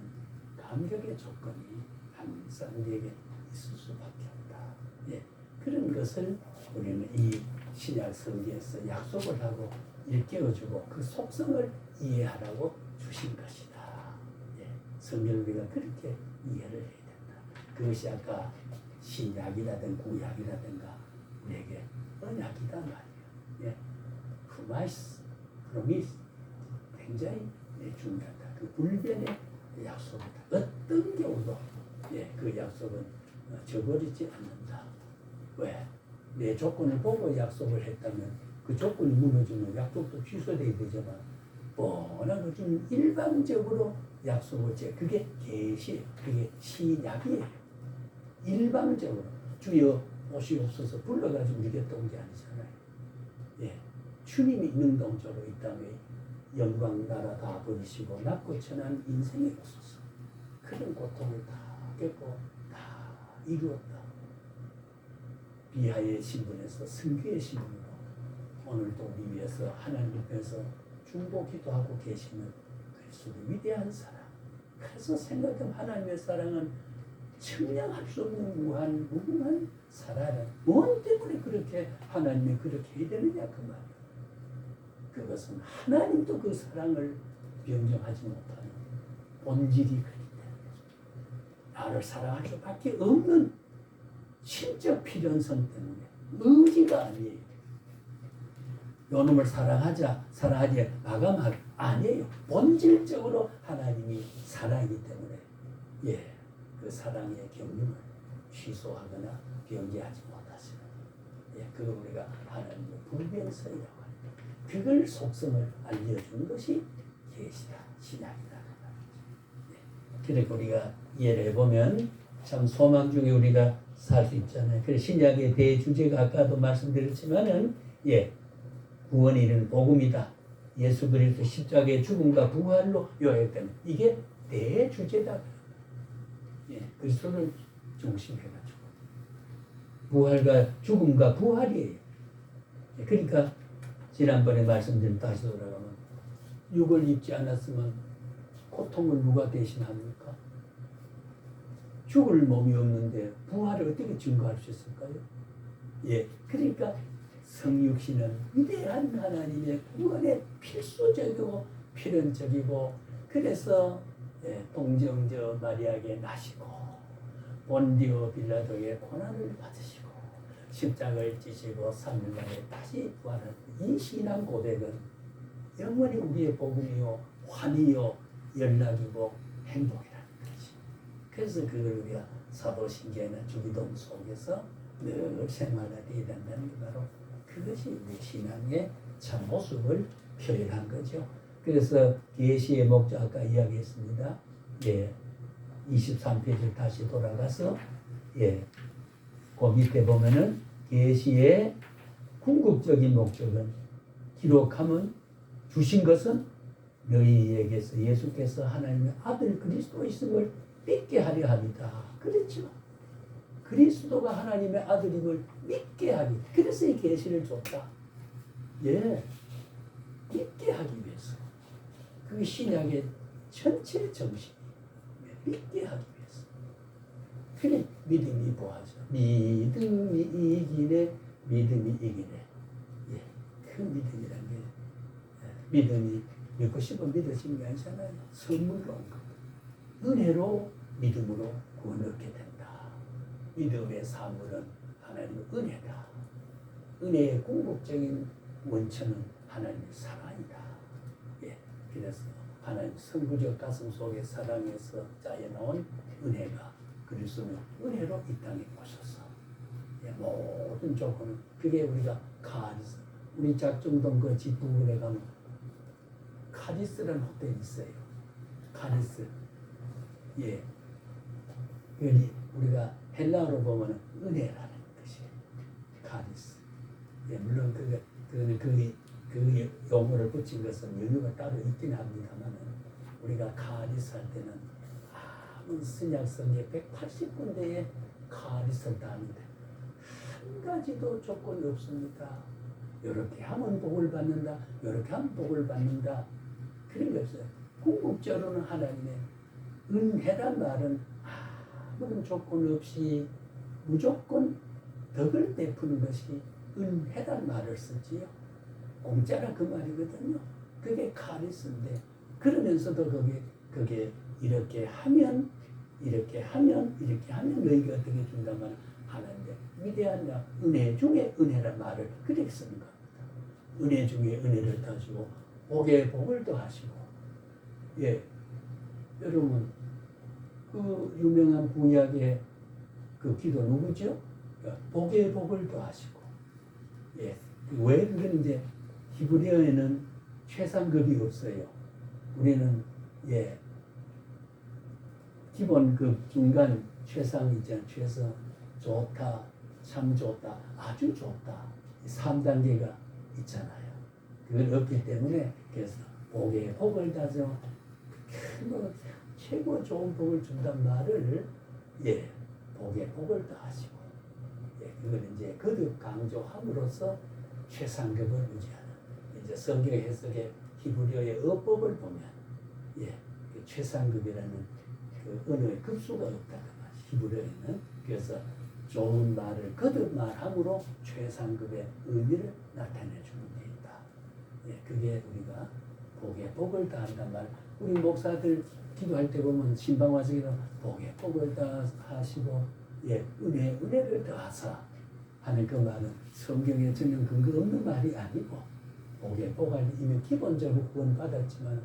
[SPEAKER 1] 감격의 조건이 항상 우리에게 있을 수밖에 없다. 그런 것을 우리는 이 신약 성경에서 약속을 하고 일깨워주고 그 속성을 이해하라고 주신 것이다. 성경을 우리가 그렇게 이해를 해야 된다. 그것이 아까 신약이라든가 구약이라든가 우리에게 언약이다 말이에요. 프로미스 굉장히 중요하다. 그 불변의 약속이다. 어떤 경우도 그 약속은 저버리지 않는다. 왜? 내 조건을 보고 약속을 했다면 그 조건이 무너지면 약속도 취소되게 되지만 뻔하고 지금 일방적으로 약속을 그게 계시, 그게 신약이에요. 일방적으로 주여 오시옵소서 불러가지고 우리 곁에 온 게 아니잖아요. 주님이 능동적으로 이 땅에 영광 나라 다 버리시고 낮고 천한 인생에 오소서. 그런 고통을 다 겪고 다 이루었다. 비하의 신분에서 승귀의 신분으로 오늘도 우리 위해서 하나님 옆에서 중보기도 하고 계시는 그리스도의 위대한 사랑. 그래서 생각하면 하나님의 사랑은 측량할 수 없는 무한한 살아라. 뭔 때문에 그렇게 하나님이 그렇게 해야 되느냐 그 말이야. 그것은 하나님도 그 사랑을 변경하지 못하는 본질이 그렇기 때문에 나를 사랑할 수밖에 없는 신적 필연성 때문에 의지가 아니에요. 요놈을 사랑하지 마감하기 아니에요. 본질적으로 하나님이 사랑이기 때문에 그 사랑의 경륜을 취소하거나 변제하지 못하시는 그걸 우리가 하나님의 불변성이라고 합니다. 그걸 속성을 알려주는 것이 계시다, 신약이다. 그래서 우리가 이해를 해보면 참 소망 중에 우리가 살 수 있잖아요. 그래서 신약의 대주제가 아까도 말씀드렸지만은 구원이 이르는 복음이다. 예수 그리스도 십자가의 죽음과 부활로 요약되는 이게 대주제다. 그리스도를 중심해가지고 부활과 죽음과 부활이에요. 그러니까 지난번에 말씀드린 다시 돌아가면 육을 입지 않았으면 고통을 누가 대신합니까? 죽을 몸이 없는데 부활을 어떻게 증거할 수 있을까요? 그러니까 성육신은 위대한 하나님의 구원에 필수적이고 필연적이고 그래서 동정저 마리아에게 나시고 본디오 빌라도의 고난을 받으시고 십자가를 지시고 3일 만에 다시 부활하는 이 신앙 고백은 영원히 우리의 복음이요 환희요 연락이고 행복이라는 거지. 그래서 그걸 우리가 사도신경이나 주기도문 속에서 늘 생활해야 된다는 게 바로 그것이 우리 신앙의 참 모습을 표현한 거죠. 그래서 계시의 목적 아까 이야기했습니다. 23페이지를 다시 돌아가서 그 밑에 보면은 계시의 궁극적인 목적은 기록하면 주신 것은 너희에게서 예수께서 하나님의 아들 그리스도이심을 믿게 하려 합니다. 그렇죠. 그리스도가 하나님의 아들임을 믿게 하기. 그래서 이 계시를 줬다. 믿게 하기 위해서. 그 신약의 전체 정신이 믿게 하기 위해서. 그래 믿음이 보하죠. 믿음이 이기네. 믿음이 이기네. 그 믿음이란 게 믿음이 믿고 싶으면 믿어지는 게 아니잖아요. 선물로 온 겁니다. 은혜로 믿음으로 구원 얻게 된다. 믿음의 사물은 하나님의 은혜다. 은혜의 궁극적인 원천은 하나님의 사랑이다. 그래서 하나님 성부적 가슴 속에 사랑에서 짜여놓은 은혜가 그리스도는 은혜로 이 땅에 오셔서 모든 조건은 그게 우리가 카리스 우리 작정동 그 집 부근에 가면 카리스라는 호텔이 있어요. 카리스 여기 우리가 헬라어로 보면 은혜라는 뜻이에요. 카리스. 물론 그 용어를 붙인 것은 연유가 따로 있긴 합니다만 우리가 카리스 할 때는 아무 신약성에 180군데의 카리스를 다 하는데 한 가지도 조건이 없습니다. 이렇게 하면 복을 받는다. 이렇게 하면 복을 받는다. 그런 게 없어요. 궁극적으로는 하나님의 은혜란 말은 아무런 조건 없이 무조건 덕을 베푸는 것이 은혜란 말을 쓰지요. 공짜라 그 말이거든요. 그게 카리스인데 그러면서도 그게 이렇게 하면 너희가 어떻게 준다면 하나님의 위대한 은혜 중에 은혜란 말을 그렇게 쓰는 겁니다. 은혜 중에 은혜를 더하시고 복에 복을 더하시고 여러분 그 유명한 구약의 그 기도 누구죠? 복에 복을 더하시고 왜 그건 이제 히브리어에는 최상급이 없어요. 우리는 기본 그 중간 최상이잖아요. 최상 좋다, 참 좋다, 아주 좋다. 3단계가 있잖아요. 그건 없기 때문에 그래서 복에 복을 다져 최고 좋은 복을 준단 말을 복에 복을 더하시고 그걸 이제 거듭 강조함으로써 최상급을 유지하는 이제 성경 해석의 히브리어의 어법을 보면 그 최상급이라는 그 언어의 급수가 없다는 말이죠. 히브리어에는 그래서 좋은 말을 거듭 말함으로 최상급의 의미를 나타내 주는 게 있다. 예, 그게 우리가 복에 복을 다한단 말. 우리 목사들 기도할 때 보면 신방화석에는 복에 복을 다하시고 예, 은혜를 더하사 하는 그 말은 성경에 전혀 근거 없는 말이 아니고 복에 복을 이미 기본적으로 구원받았지만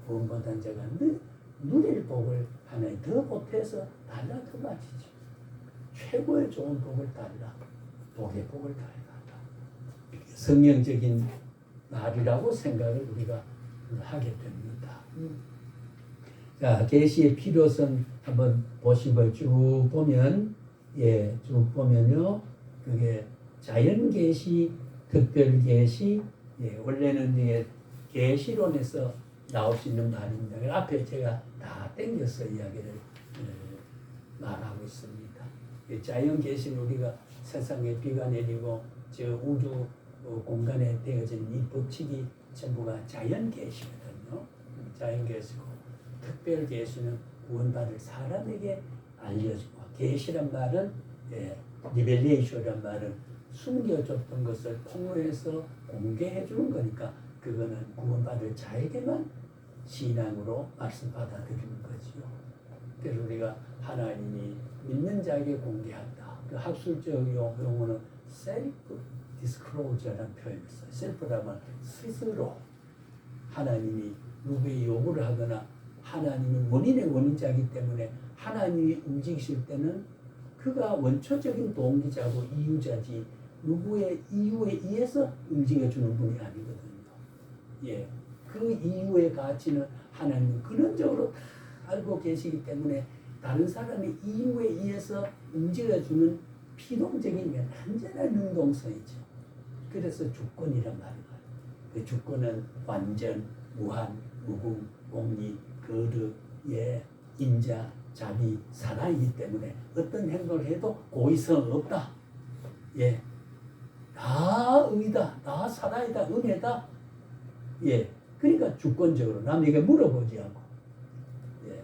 [SPEAKER 1] 구원받은 자가 누릴 복을 하나님 더 보태서 달라 더 마치지. 최고의 좋은 복을 달라. 복의 복을 달라. 성경적인 말이라고 생각을 우리가 하게 됩니다. 자, 계시의 필요성 한번 보시고 쭉 보면, 예, 쭉 보면요, 그게 자연 계시, 특별 계시, 예, 원래는 이게 계시론에서 나올 수 있는 말입니다. 앞에 제가 다 땡겨서 이야기를 말하고 있습니다. 자연 계시는 우리가 세상에 비가 내리고 저 우주 공간에 되어지는 이 법칙이 전부가 자연 계시거든요. 자연 계시고 특별 계시는 구원받을 사람에게 알려주고 계시란 말은 리벨레이션이란 말은 숨겨줬던 것을 폭로해서 공개해 주는 거니까 그거는 구원받을 자에게만 신앙으로 말씀 받아들이는 거지요. 그래서 우리가 하나님이 믿는 자에게 공개한다. 그 학술적 용어는 셀프 디스클로저라는 표현이 있어요. 셀프라면 스스로 하나님이 누구의 요구를 하거나 하나님은 원인의 원인자이기 때문에 하나님이 움직이실 때는 그가 원초적인 동기자고 이유자지 누구의 이유에 의해서 움직여주는 분이 아니거든요. 예, 그 이유의 가치는 하나님은 근원적으로 다 알고 계시기 때문에 다른 사람의 이유에 의해서 움직여주는 피동적인 면 언제나 능동성이죠. 그래서 주권이란 말이에요. 그 주권은 완전, 무한, 무궁, 공리, 거르, 예, 인자, 자비, 사랑이기 때문에 어떤 행동을 해도 고의성 없다. 예, 다 의다, 다 사랑이다, 은혜다. 예, 그러니까 주권적으로 남에게 물어보지 않고, 예,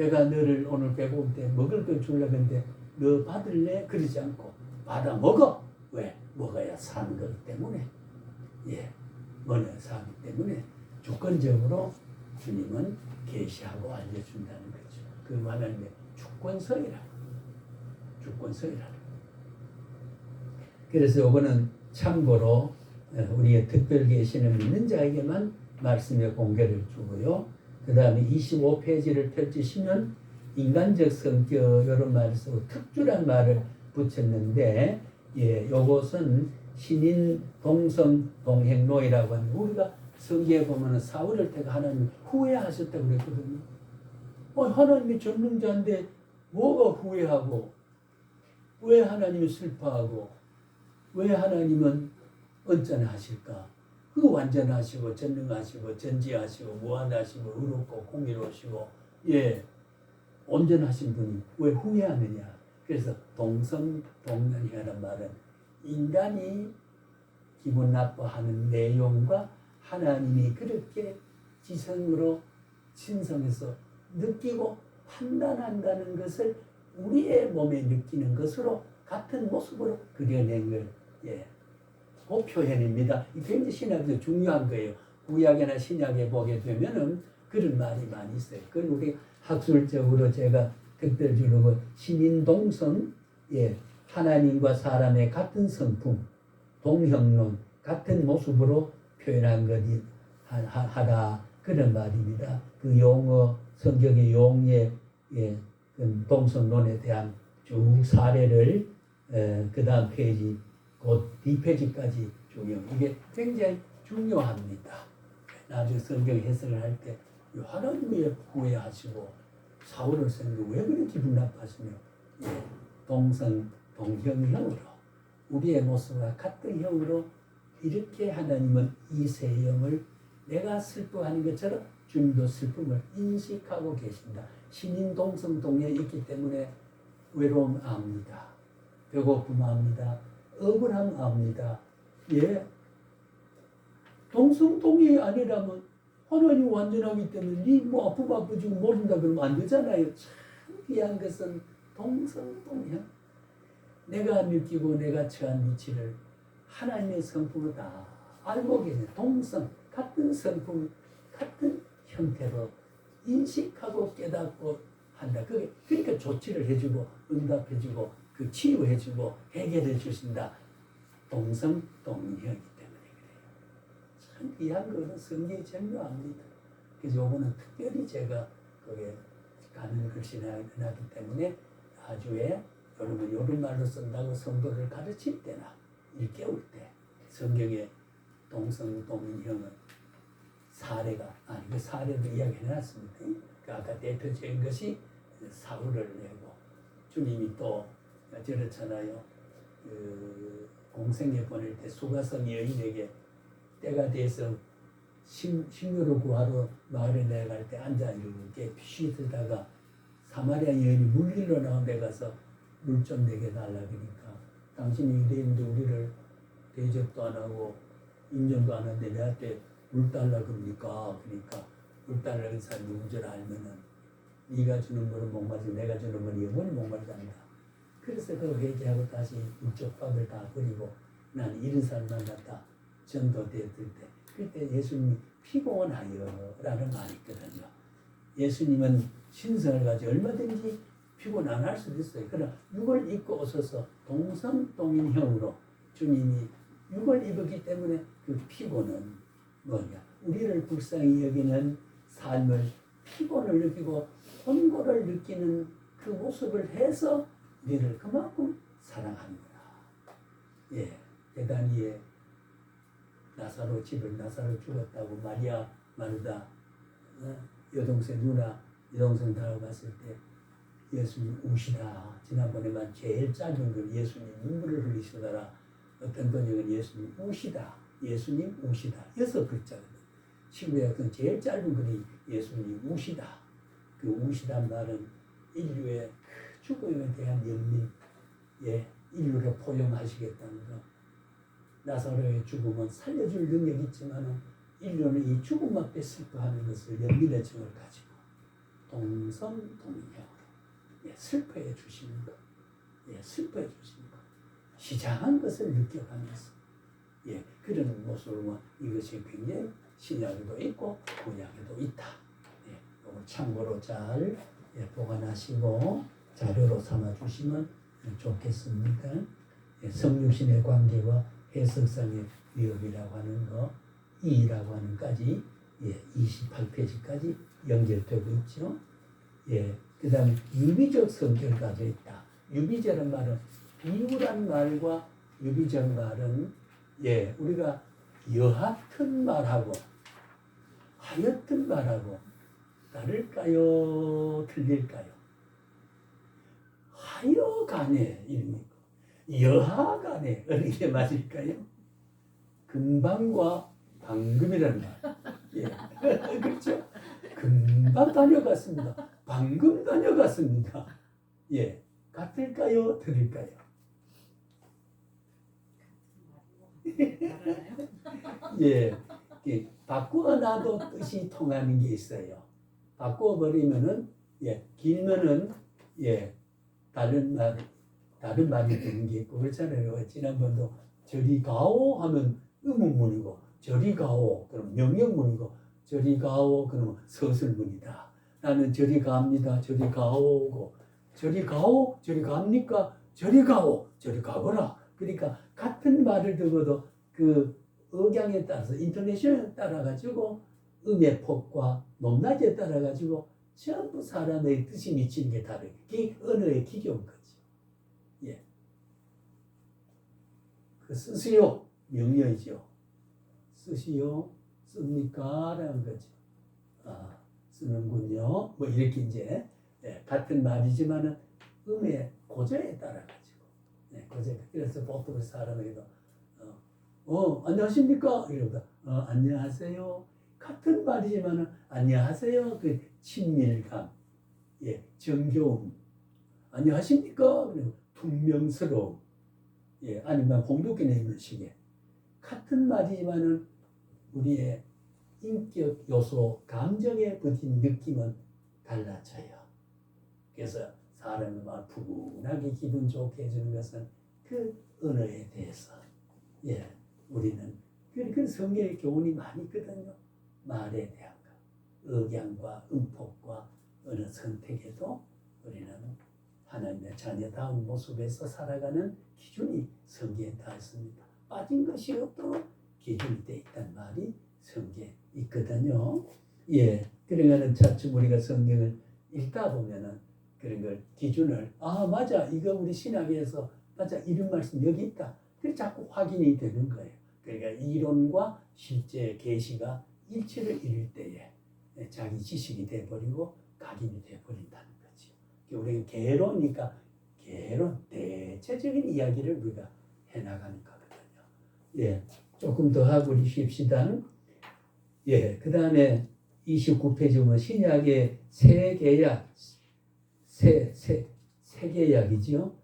[SPEAKER 1] 내가 너를 오늘 배고플 때 먹을 걸 주려고 했는데 너 받을래? 그러지 않고 받아 먹어. 왜? 먹어야 사는 거기 때문에. 예, 먹어야 사기 때문에 주권적으로 주님은 계시하고 알려준다는 거죠. 그 하나님의 주권성이라고. 주권성이라고. 그래서 이거는 참고로 우리의 특별 계시는 믿는 자에게만 말씀의 공개를 주고요. 그 다음에 25페이지를 펼치시면 인간적 성격 이런 말을 쓰고 특주란 말을 붙였는데 예, 요것은 신인 동성 동행로이라고 하는 우리가 성경에 보면 사울을 때가 하나님 후회하셨다고 그랬거든요. 하나님이 전능자인데 뭐가 후회하고 왜 하나님이 슬퍼하고 왜 하나님은 언짢아하실까? 그 완전하시고 전능하시고 전지하시고 무한하시고 의롭고 공의로우시고 예 온전하신 분이 왜 후회하느냐? 그래서 동성동령이라는 말은 인간이 기분 나빠하는 내용과 하나님이 그렇게 지성으로 신성해서 느끼고 판단한다는 것을 우리의 몸에 느끼는 것으로 같은 모습으로 그려낸 걸 예, 그 표현입니다. 이 굉장히 신학에서 중요한 거예요. 구약이나 신약에 보게 되면은 그런 말이 많이 있어요. 그건 우리 학술적으로 제가 특별적으로 신인동성, 예, 하나님과 사람의 같은 성품, 동형론, 같은 모습으로 표현한 것이 하다 그런 말입니다. 그 용어, 성경의 용의 예, 동성론에 대한 쭉 사례를 그 다음 페이지, 곧 뒷페이지까지 중요. 이게 굉장히 중요합니다. 나중에 성경 해석을 할 때 하나님이 후회하시고 사울을 생각 왜 그렇게 기분 나빠하시며 예, 동형으로 우리의 모습과 같은 형으로 이렇게 하나님은 이 세 영을 내가 슬퍼하는 것처럼 주님도 슬픔을 인식하고 계십니다. 신인 동성 동에 있기 때문에 외로움 압니다. 배고픔 압니다. 억울함 압니다. 예, 동성동이 아니라면 하나님 완전하기 때문에 뭐 아프지고 모른다 그러면 안 되잖아요. 참 귀한 것은 동성동이야. 내가 느끼고 내가 처한 위치를 하나님의 성품으로 다 알고 계신 동성, 같은 성품, 같은 형태로 인식하고 깨닫고 한다. 그러니까 조치를 해주고 응답해주고 그 치유해주고 해결해 주신다. 동성동일형이기 때문에 그래요. 참 귀한 거는 성경이 절묘합니다. 그래서 요거는 특별히 제가 거기에 가는 글씨나 나기 때문에 나중에 여러분 요런 말로 쓴다고 성도를 가르칠 때나 일깨울 때 성경에 동성동일형은 사례가 아니 그 사례도 이야기해놨습니다. 그 아까 대표적인 것이 사울을 내고 주님이 또 저렇잖아요. 그 공생에 보낼 때 수가성 여인에게 때가 돼서 식료를 구하러 마을에 내려갈 때 앉아 이렇게 쉬다가 사마리아 여인이 물길로 나온 데 가서 물 좀 내게 달라 그러니까 당신이 유대인도 우리를 대접도 안 하고 인정도 안 하는데 내한테 물 달라 그러니까 물 달라 그 사람이 누군 줄 알면은 네가 주는 물은 목마르고 내가 주는 물은 영원히 목마르단다. 그래서 그 회개하고 다시 육족밥을 다 버리고 나는 이런 사람 만났다. 전도되었을 때 그때 예수님이 피곤하여 라는 말이 있거든요. 예수님은 신성을 가지고 얼마든지 피곤 안 할 수도 있어요. 그러나 육을 입고 오셔서 동성동인형으로 주님이 육을 입었기 때문에 그 피곤은 뭐냐. 우리를 불쌍히 여기는 삶을 피곤을 느끼고 혼고를 느끼는 그 모습을 해서 우리를 그만큼 사랑하는구나. 예, 베다니에 나사로 집을 나사로 죽었다고 마리아 마르다 여동생 누나 여동생 다가갔을 때 예수님 우시다. 지난번에만 제일 짧은 글 예수님 눈물을 흘리시더라. 어떤 번역은 예수님 우시다. 예수님 우시다. 6글자거든요. 신구약은 제일 짧은 글이 예수님 우시다. 그 우시단 말은 인류의 죽음에 대한 연민, 예, 인류를 포용하시겠다는 것. 나사로의 죽음은 살려줄 능력이 있지만 인류는 이 죽음 앞에 슬퍼하는 것을 연민의 정을 가지고 동성동일형으로 예, 슬퍼해 주시는 것, 예, 슬퍼해 주시는 것, 시장한 것을 느껴가면서 예, 그런 모습으로 이것이 굉장히 신약에도 있고 구약에도 있다. 예, 이걸 참고로 잘 예, 보관하시고 자료로 삼아 주시면 좋겠습니다. 예, 성육신의 관계와 해석상의 위협이라고 하는 거, 이라고 하는 까지 예, 28페이지까지 연결되고 있죠. 예, 그 다음에 유비적 성격을 가지고 있다. 유비적인 말은 비유란 말과 유비적 말은 예, 우리가 여하튼 말하고 하여튼 말하고 다를까요? 틀릴까요? 하여간에 이름이고 여하간에 어느 게 맞을까요? 금방과 방금이라는 말. 예. 그렇죠? 금방 다녀갔습니다. 방금 다녀갔습니다. 예. 같을까요? 틀릴까요? 예. 바꾸어놔도 뜻이 통하는 게 있어요. 바꿔버리면은, 예. 길면은, 예. 다른 말이 되는 게 있고, 그렇잖아요. 지난번도 저리 가오 하면 의문문이고, 저리 가오, 그럼 명령문이고, 저리 가오, 그러면 서술문이다. 나는 저리 갑니다. 저리 가오고, 저리 가오, 저리 갑니까? 저리 가오, 저리 가거라. 그러니까 같은 말을 듣고도 그 억양에 따라서 인터내셔널에 따라가지고 음의 폭과 높낮이에 따라가지고 전부 사람의 뜻이 미치는 게 다르게 그게 언어의 기교인 거죠. 예. 그 쓰시오 명령이죠. 쓰시오 씁니까? 라는 거죠. 아, 쓰는군요. 뭐 이렇게 이제 예, 같은 말이지만은 음의 고저에 따라가지고 예, 고저. 그래서 보통 사람에게도 안녕하십니까? 이러다 안녕하세요. 같은 말이지만은 안녕하세요. 그 친밀감, 예, 정겨움. 안녕하십니까? 그리고 분명스러움, 예, 아니면 공덕기 내는 식의 같은 말이지만은 우리의 인격 요소, 감정에 부딪힌 느낌은 달라져요. 그래서 사람을 막 푸근하게 기분 좋게 해주는 것은 그 언어에 대해서 우리는 그 성경의 교훈이 많이 있거든요. 말에 대한 것, 억양과 음폭과 언어 선택에도 우리는 하나님의 자녀다운 모습에서 살아가는 기준이 성경에 다 있습니다. 빠진 것이 없도록 기준이 돼 있다는 말이 성경에 있거든요. 그러면은 차츰 우리가 성경을 읽다 보면은 그런 걸 기준을 맞아, 이거 우리 신학에서 맞아, 이런 말씀 여기 있다. 그래서 자꾸 확인이 되는 거예요. 그러니까 이론과 실제 계시가 일치를 이룰 때에 자기 지식이 돼버리고 각인이 돼버린다는 거죠. 우리는 개론이니까 개론, 대체적인 이야기를 우리가 해나가는 거거든요. 조금 더 하고 쉬읍시다. 그 다음에 29페이지 보면 신약의 새 계약, 새 계약이죠.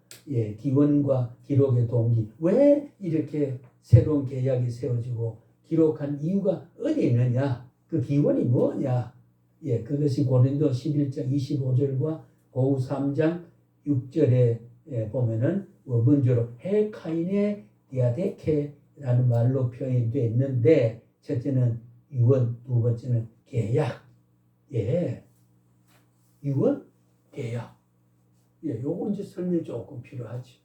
[SPEAKER 1] 기원과 기록의 동기. 왜 이렇게 새로운 계약이 세워지고 기록한 이유가 어디 있느냐? 그 기원이 뭐냐? 그것이 고린도 11장 25절과 고우 3장 6절에 보면은 원문적으로 헤카이네 디아데케라는 말로 표현이 되어 있는데, 첫째는 유언, 두 번째는 계약. 유언, 계약. 요거 이제 설명이 조금 필요하지.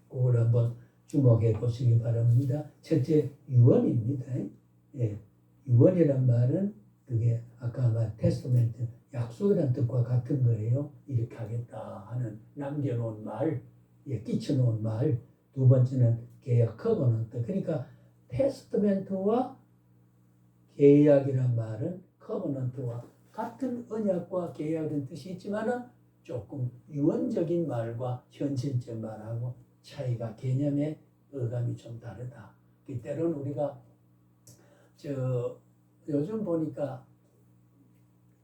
[SPEAKER 1] 그걸 한번 주목해 보시기 바랍니다. 첫째, 유언입니다. 유언이란 말은 그게 아까 말 테스토멘트, 약속이라는 뜻과 같은 거예요. 이렇게 하겠다 하는 남겨놓은 말, 끼쳐놓은 말. 두 번째는 계약, 커버넌트. 그러니까 테스토멘트와 계약이란 말은 커버넌트와 같은 언약과 계약은 뜻이 있지만은 조금 유언적인 말과 현실적 말하고 차이가, 개념의 어감이 좀 다르다. 때로는 우리가 요즘 보니까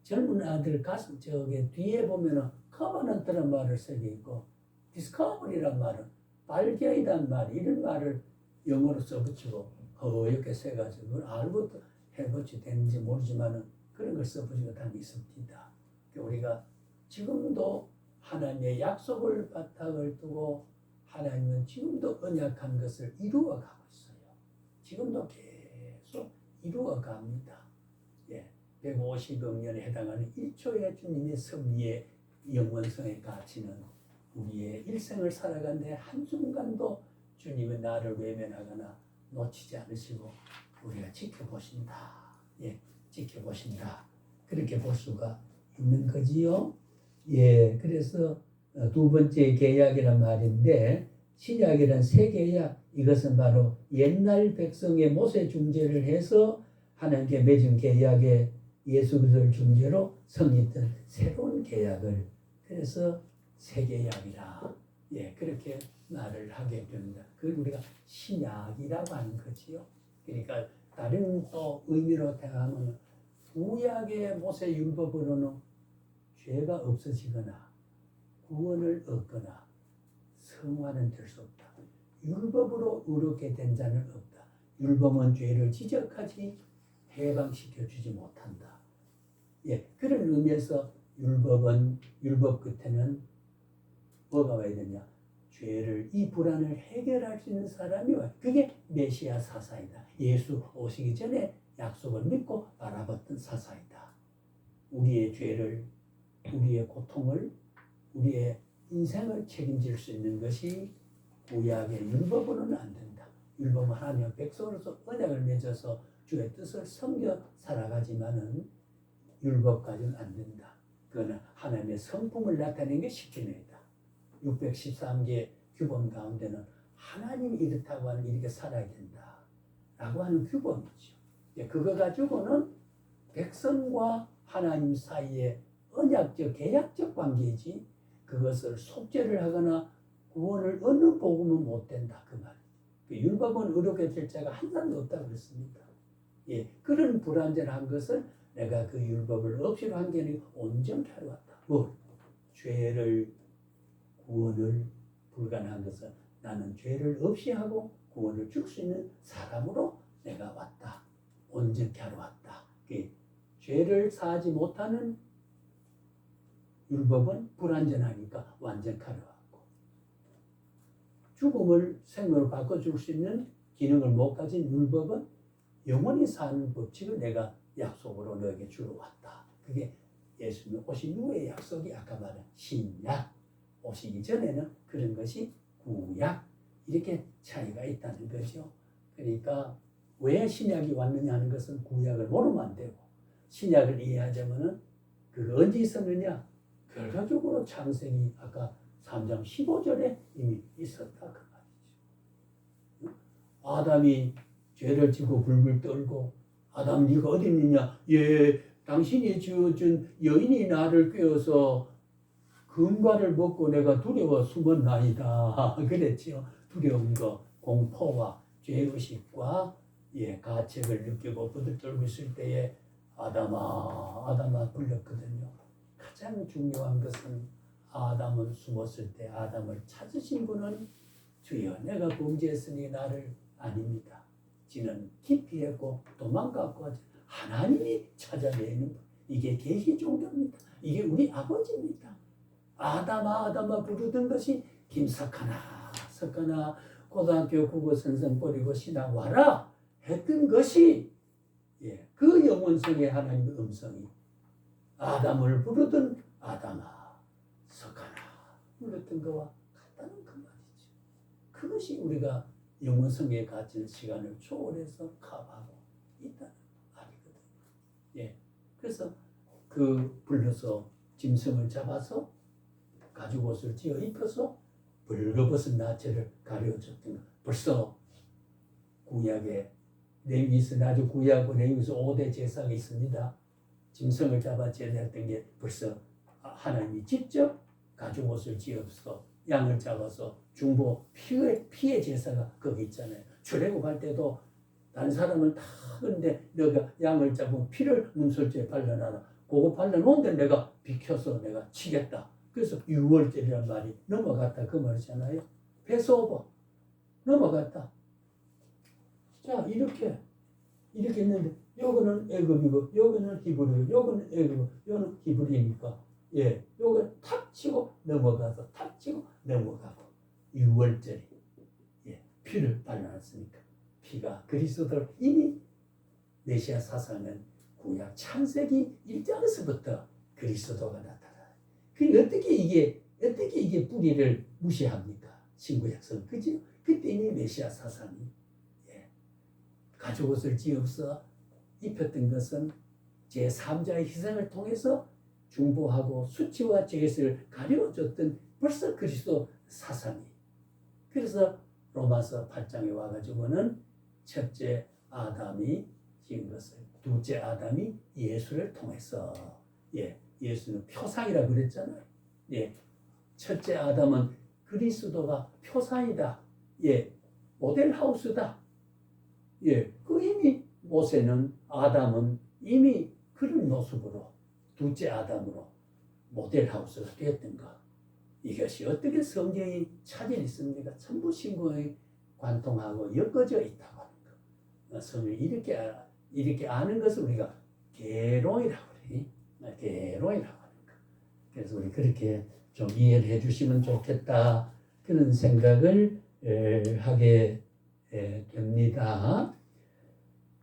[SPEAKER 1] 젊은 아들 가슴 뒤에 보면은 커버넌트란 말을 쓰고 있고, 디스커버리란 말은 발견이란 말, 이런 말을 영어로 써붙이고 이렇게 써가지고 그걸 알고 해보지 되는지 모르지만은 그런 걸 써보지가 다 있습니다. 우리가 지금도 하나님의 약속을 바탕을 두고 하나님은 지금도 언약한 것을 이루어가고 있어요. 지금도 계속 이루어갑니다. 150억 년에 해당하는 1초의 주님의 섭리의 영원성의 가치는 우리의 일생을 살아가는데 한순간도 주님은 나를 외면하거나 놓치지 않으시고 우리가 지켜보신다. 지켜보신다. 그렇게 볼 수가 있는 거지요. 그래서 두 번째 계약이란 말인데, 신약이란 새 계약, 이것은 바로 옛날 백성의 모세 중재를 해서 하나님께 맺은 계약에 예수 그리스도를 중재로 성립된 새로운 계약을, 그래서 새 계약이라 그렇게 말을 하게 됩니다. 그걸 우리가 신약이라고 하는 거지요. 그러니까 다른 또 의미로 대하면 구약의 모세 율법으로는 죄가 없어지거나 구원을 얻거나 성화는 될 수 없다. 율법으로 의롭게 된 자는 없다. 율법은 죄를 지적하지 해방시켜 주지 못한다. 그런 의미에서 율법 끝에는 뭐가 와야 되냐? 죄를, 이 불안을 해결할 수 있는 사람이 와요. 그게 메시아 사사이다. 예수 오시기 전에 약속을 믿고 바라봤던 사사이다. 우리의 죄를, 우리의 고통을, 우리의 인생을 책임질 수 있는 것이 구약의 율법으로는 안 된다. 율법은 하나님의 백성으로서 언약을 맺어서 주의 뜻을 섬겨 살아가지만은 율법까지는 안 된다. 그거는 하나님의 성품을 나타내는 게 십계명이다. 613개 규범 가운데는 하나님이 이렇다고 하는 이렇게 살아야 된다 라고 하는 규범이죠. 그거 가지고는 백성과 하나님 사이에 언약적, 계약적 관계이지 그것을 속죄를 하거나 구원을 얻는 복음은 못 된다, 그 말이죠. 율법은 의롭게 될 자가 한 사람도 없다고 그랬습니다. 그런 불완전한 것을 내가 그 율법을 없이로 한 게 아니고 온전케 하러 왔다. 죄를, 구원을 불가능한 것은 나는 죄를 없이 하고 구원을 줄 수 있는 사람으로 내가 왔다. 온전케 하러 왔다. 죄를 사하지 못하는 율법은 불완전하니까 완전케 하러 왔고, 죽음을 생명으로 바꿔줄 수 있는 기능을 못 가진 율법은 영원히 사는 법칙을 내가 약속으로 너에게 주러 왔다. 그게 예수님 오신 후의 약속이 아까 말한 신약, 오시기 전에는 그런 것이 구약, 이렇게 차이가 있다는 거죠. 그러니까 왜 신약이 왔느냐 하는 것은 구약을 모르면 안 되고, 신약을 이해하자면은 그 언제 있었느냐? 결과적으로 창세기 아까 3장 15절에 이미 있었다 그 말이죠. 아담이 죄를 지고 불불 떨고, 아담 네가 어디 있느냐? 예, 당신이 지어준 여인이 나를 꿰어서 금과를 먹고 내가 두려워 숨었나이다. 그랬지요. 두려운 거, 공포와 죄의식과 가책을 느끼고 부들떨고 있을 때에 아담아, 아담아 불렸거든요. 가장 중요한 것은 아담은 숨었을 때 아담을 찾으신 분은 주여 내가 범죄했으니 나를 아닙니다. 지는 기피했고 도망갔고 하나님이 찾아내는 분. 이게 계시 종교입니다. 이게 우리 아버지입니다. 아담아 아담아 부르던 것이 김석하나 석하나 고등학교 국어 선생 버리고 신학 와라 했던 것이 그 영원성의 하나님의 음성이 아담을 부르던 아담아 석하나 불렀던 것과 같다는 그 말이죠. 그것이 우리가 영원성에 갇힌 시간을 초월해서 커버하고 있다는 말이거든요. 그래서 그 불러서 짐승을 잡아서 가죽 옷을 지어 입혀서 벌거벗은 나체를 가려줬던 것. 벌써 구약에 레위기서 아주 구약과 레위기서 5대 제사가 있습니다. 짐승을 잡아 제사했던 게 벌써 하나님이 직접 가죽 옷을 지어서 양을 잡아서 중보 피의 제사가 거기 있잖아요. 출애굽할 때도 다른 사람은 다 그런데 너가 양을 잡으면 피를 문설주에 발라놔라. 그거 발라놓은데 내가 비켜서 내가 치겠다. 그래서 유월절이란 말이 넘어갔다 그 말이잖아요. 패스오버 넘어갔다. 자 이렇게 했는데 요거는 애굽이고 요거는 히브리고 요거는 애굽이고 요거는 히브리니까 요거 탁 치고 넘어가서 탁 치고 넘어가고 유월절이 피를 발라놨으니까 피가 그리스도를 이미 메시아 사상은 구약 창세기 1장에서부터 그리스도가 나타나. 그 어떻게 이게 뿌리를 무시합니까? 신구약성 그죠? 그때 이미 메시아 사상이 가죽 옷을 지어서 입혔던 것은 제3자의 희생을 통해서 중보하고 수치와 죄를 가려줬던 벌써 그리스도 사상이. 그래서 로마서 8장에 와가지고는 첫째 아담이 지은 것을 둘째 아담이 예수를 통해서 예수는 표상이라 그랬잖아요. 첫째 아담은 그리스도가 표상이다. 모델하우스다. 그 이미 모세는 아담은 이미 그런 모습으로 둘째 아담으로 모델하우스가 되었던 것. 이것이 어떻게 성경이 차질 있습니까? 전부 신구에 관통하고 엮어져 있다고 하는 것. 성경이 이렇게 아는 것을 우리가 계로이라고 그래. 계로이라고 하는 것. 그래서 우리 그렇게 좀 이해를 해주시면 좋겠다. 그런 생각을 하게 됩니다.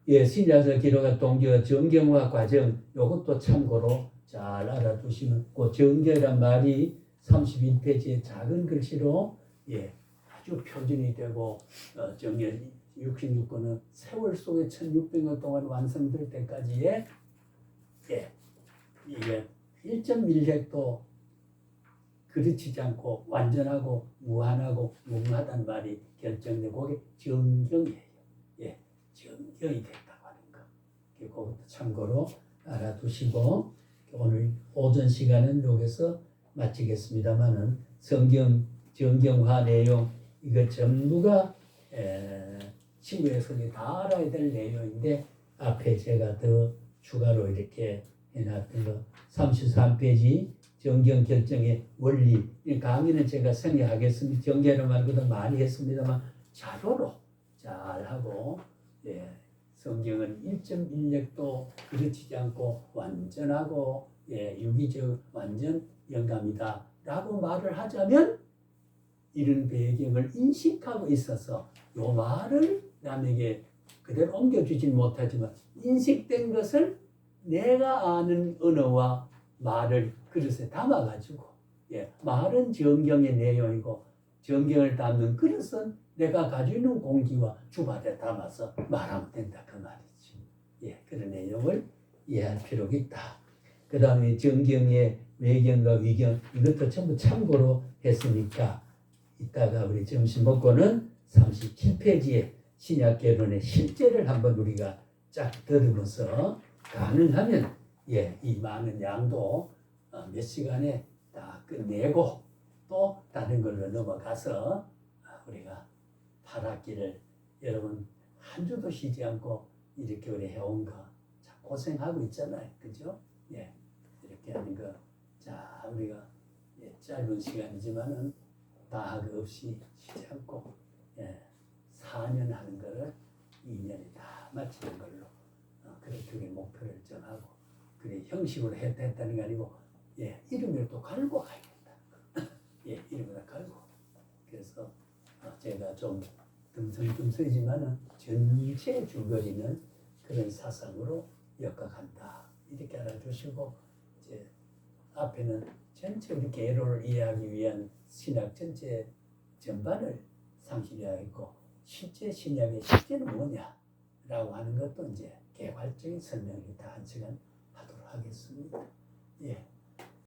[SPEAKER 1] 신약서 기록한 동기와 정경화 과정 이것도 참고로 잘 알아두시면 그 정경이란 말이 31페이지의 작은 글씨로 아주 표준이 되고 정경 66권은 세월 속에 1600년 동안 완성될 때까지의 이게 1.1획도 그르치지 않고 완전하고 무한하고 무궁하다는 말이 결정되고 그게 정경이에요. 정경이 됐다고 하는 거. 그것도 참고로 알아두시고 오늘 오전 시간은 여기서 마치겠습니다만은 성경 정경화 내용 이거 전부가 친구의 다 알아야 될 내용인데 앞에 제가 더 추가로 이렇게 해놨던 거 33페이지 정경 결정의 원리 이 강의는 제가 생략하겠습니다. 정경을 말고도 많이 했습니다만 자료로 잘하고 성경은 1.1획도 그르치지 않고 완전하고 유기적 완전 영감이다 라고 말을 하자면 이런 배경을 인식하고 있어서 요 말을 남에게 그대로 옮겨주진 못하지만 인식된 것을 내가 아는 언어와 말을 그릇에 담아가지고 말은 정경의 내용이고 정경을 담는 그릇은 내가 가지고 있는 공기와 주발에 담아서 말하면 된다 그 말이지. 그런 내용을 이해할 필요가 있다. 그 다음에 정경의 외경과 위경 이것도 전부 참고로 했으니까 이따가 우리 점심 먹고는 37페이지에 신약개론의 실제를 한번 우리가 쫙 들으면서 가능하면 이 많은 양도 몇 시간에 다 끝내고 또 다른 걸로 넘어가서 우리가 8학기를 여러분 한 주도 쉬지 않고 이렇게 우리 해온 거 참 고생하고 있잖아요. 그죠? 이렇게 하는 거. 자, 우리가 짧은 시간이지만은 방학 없이 쉬지 않고 4년 하는 거를 2년에 다 마치는 걸로 그렇게 우리 목표를 정하고 그래 형식으로 했다는 게 아니고 이름을 또 갈고 가야겠다. 이름을 갈고. 그래서 제가 좀 듬성듬성이지만은 전체 줄거리는 그런 사상으로 엮어간다. 이렇게 알아주시고 이제 앞에는 전체 우리 개로를 이해하기 위한 신학 전체 전반을 상실하였고 실제 신약의 실제는 뭐냐라고 하는 것도 이제 개괄적인 설명을 다 한 시간 하도록 하겠습니다.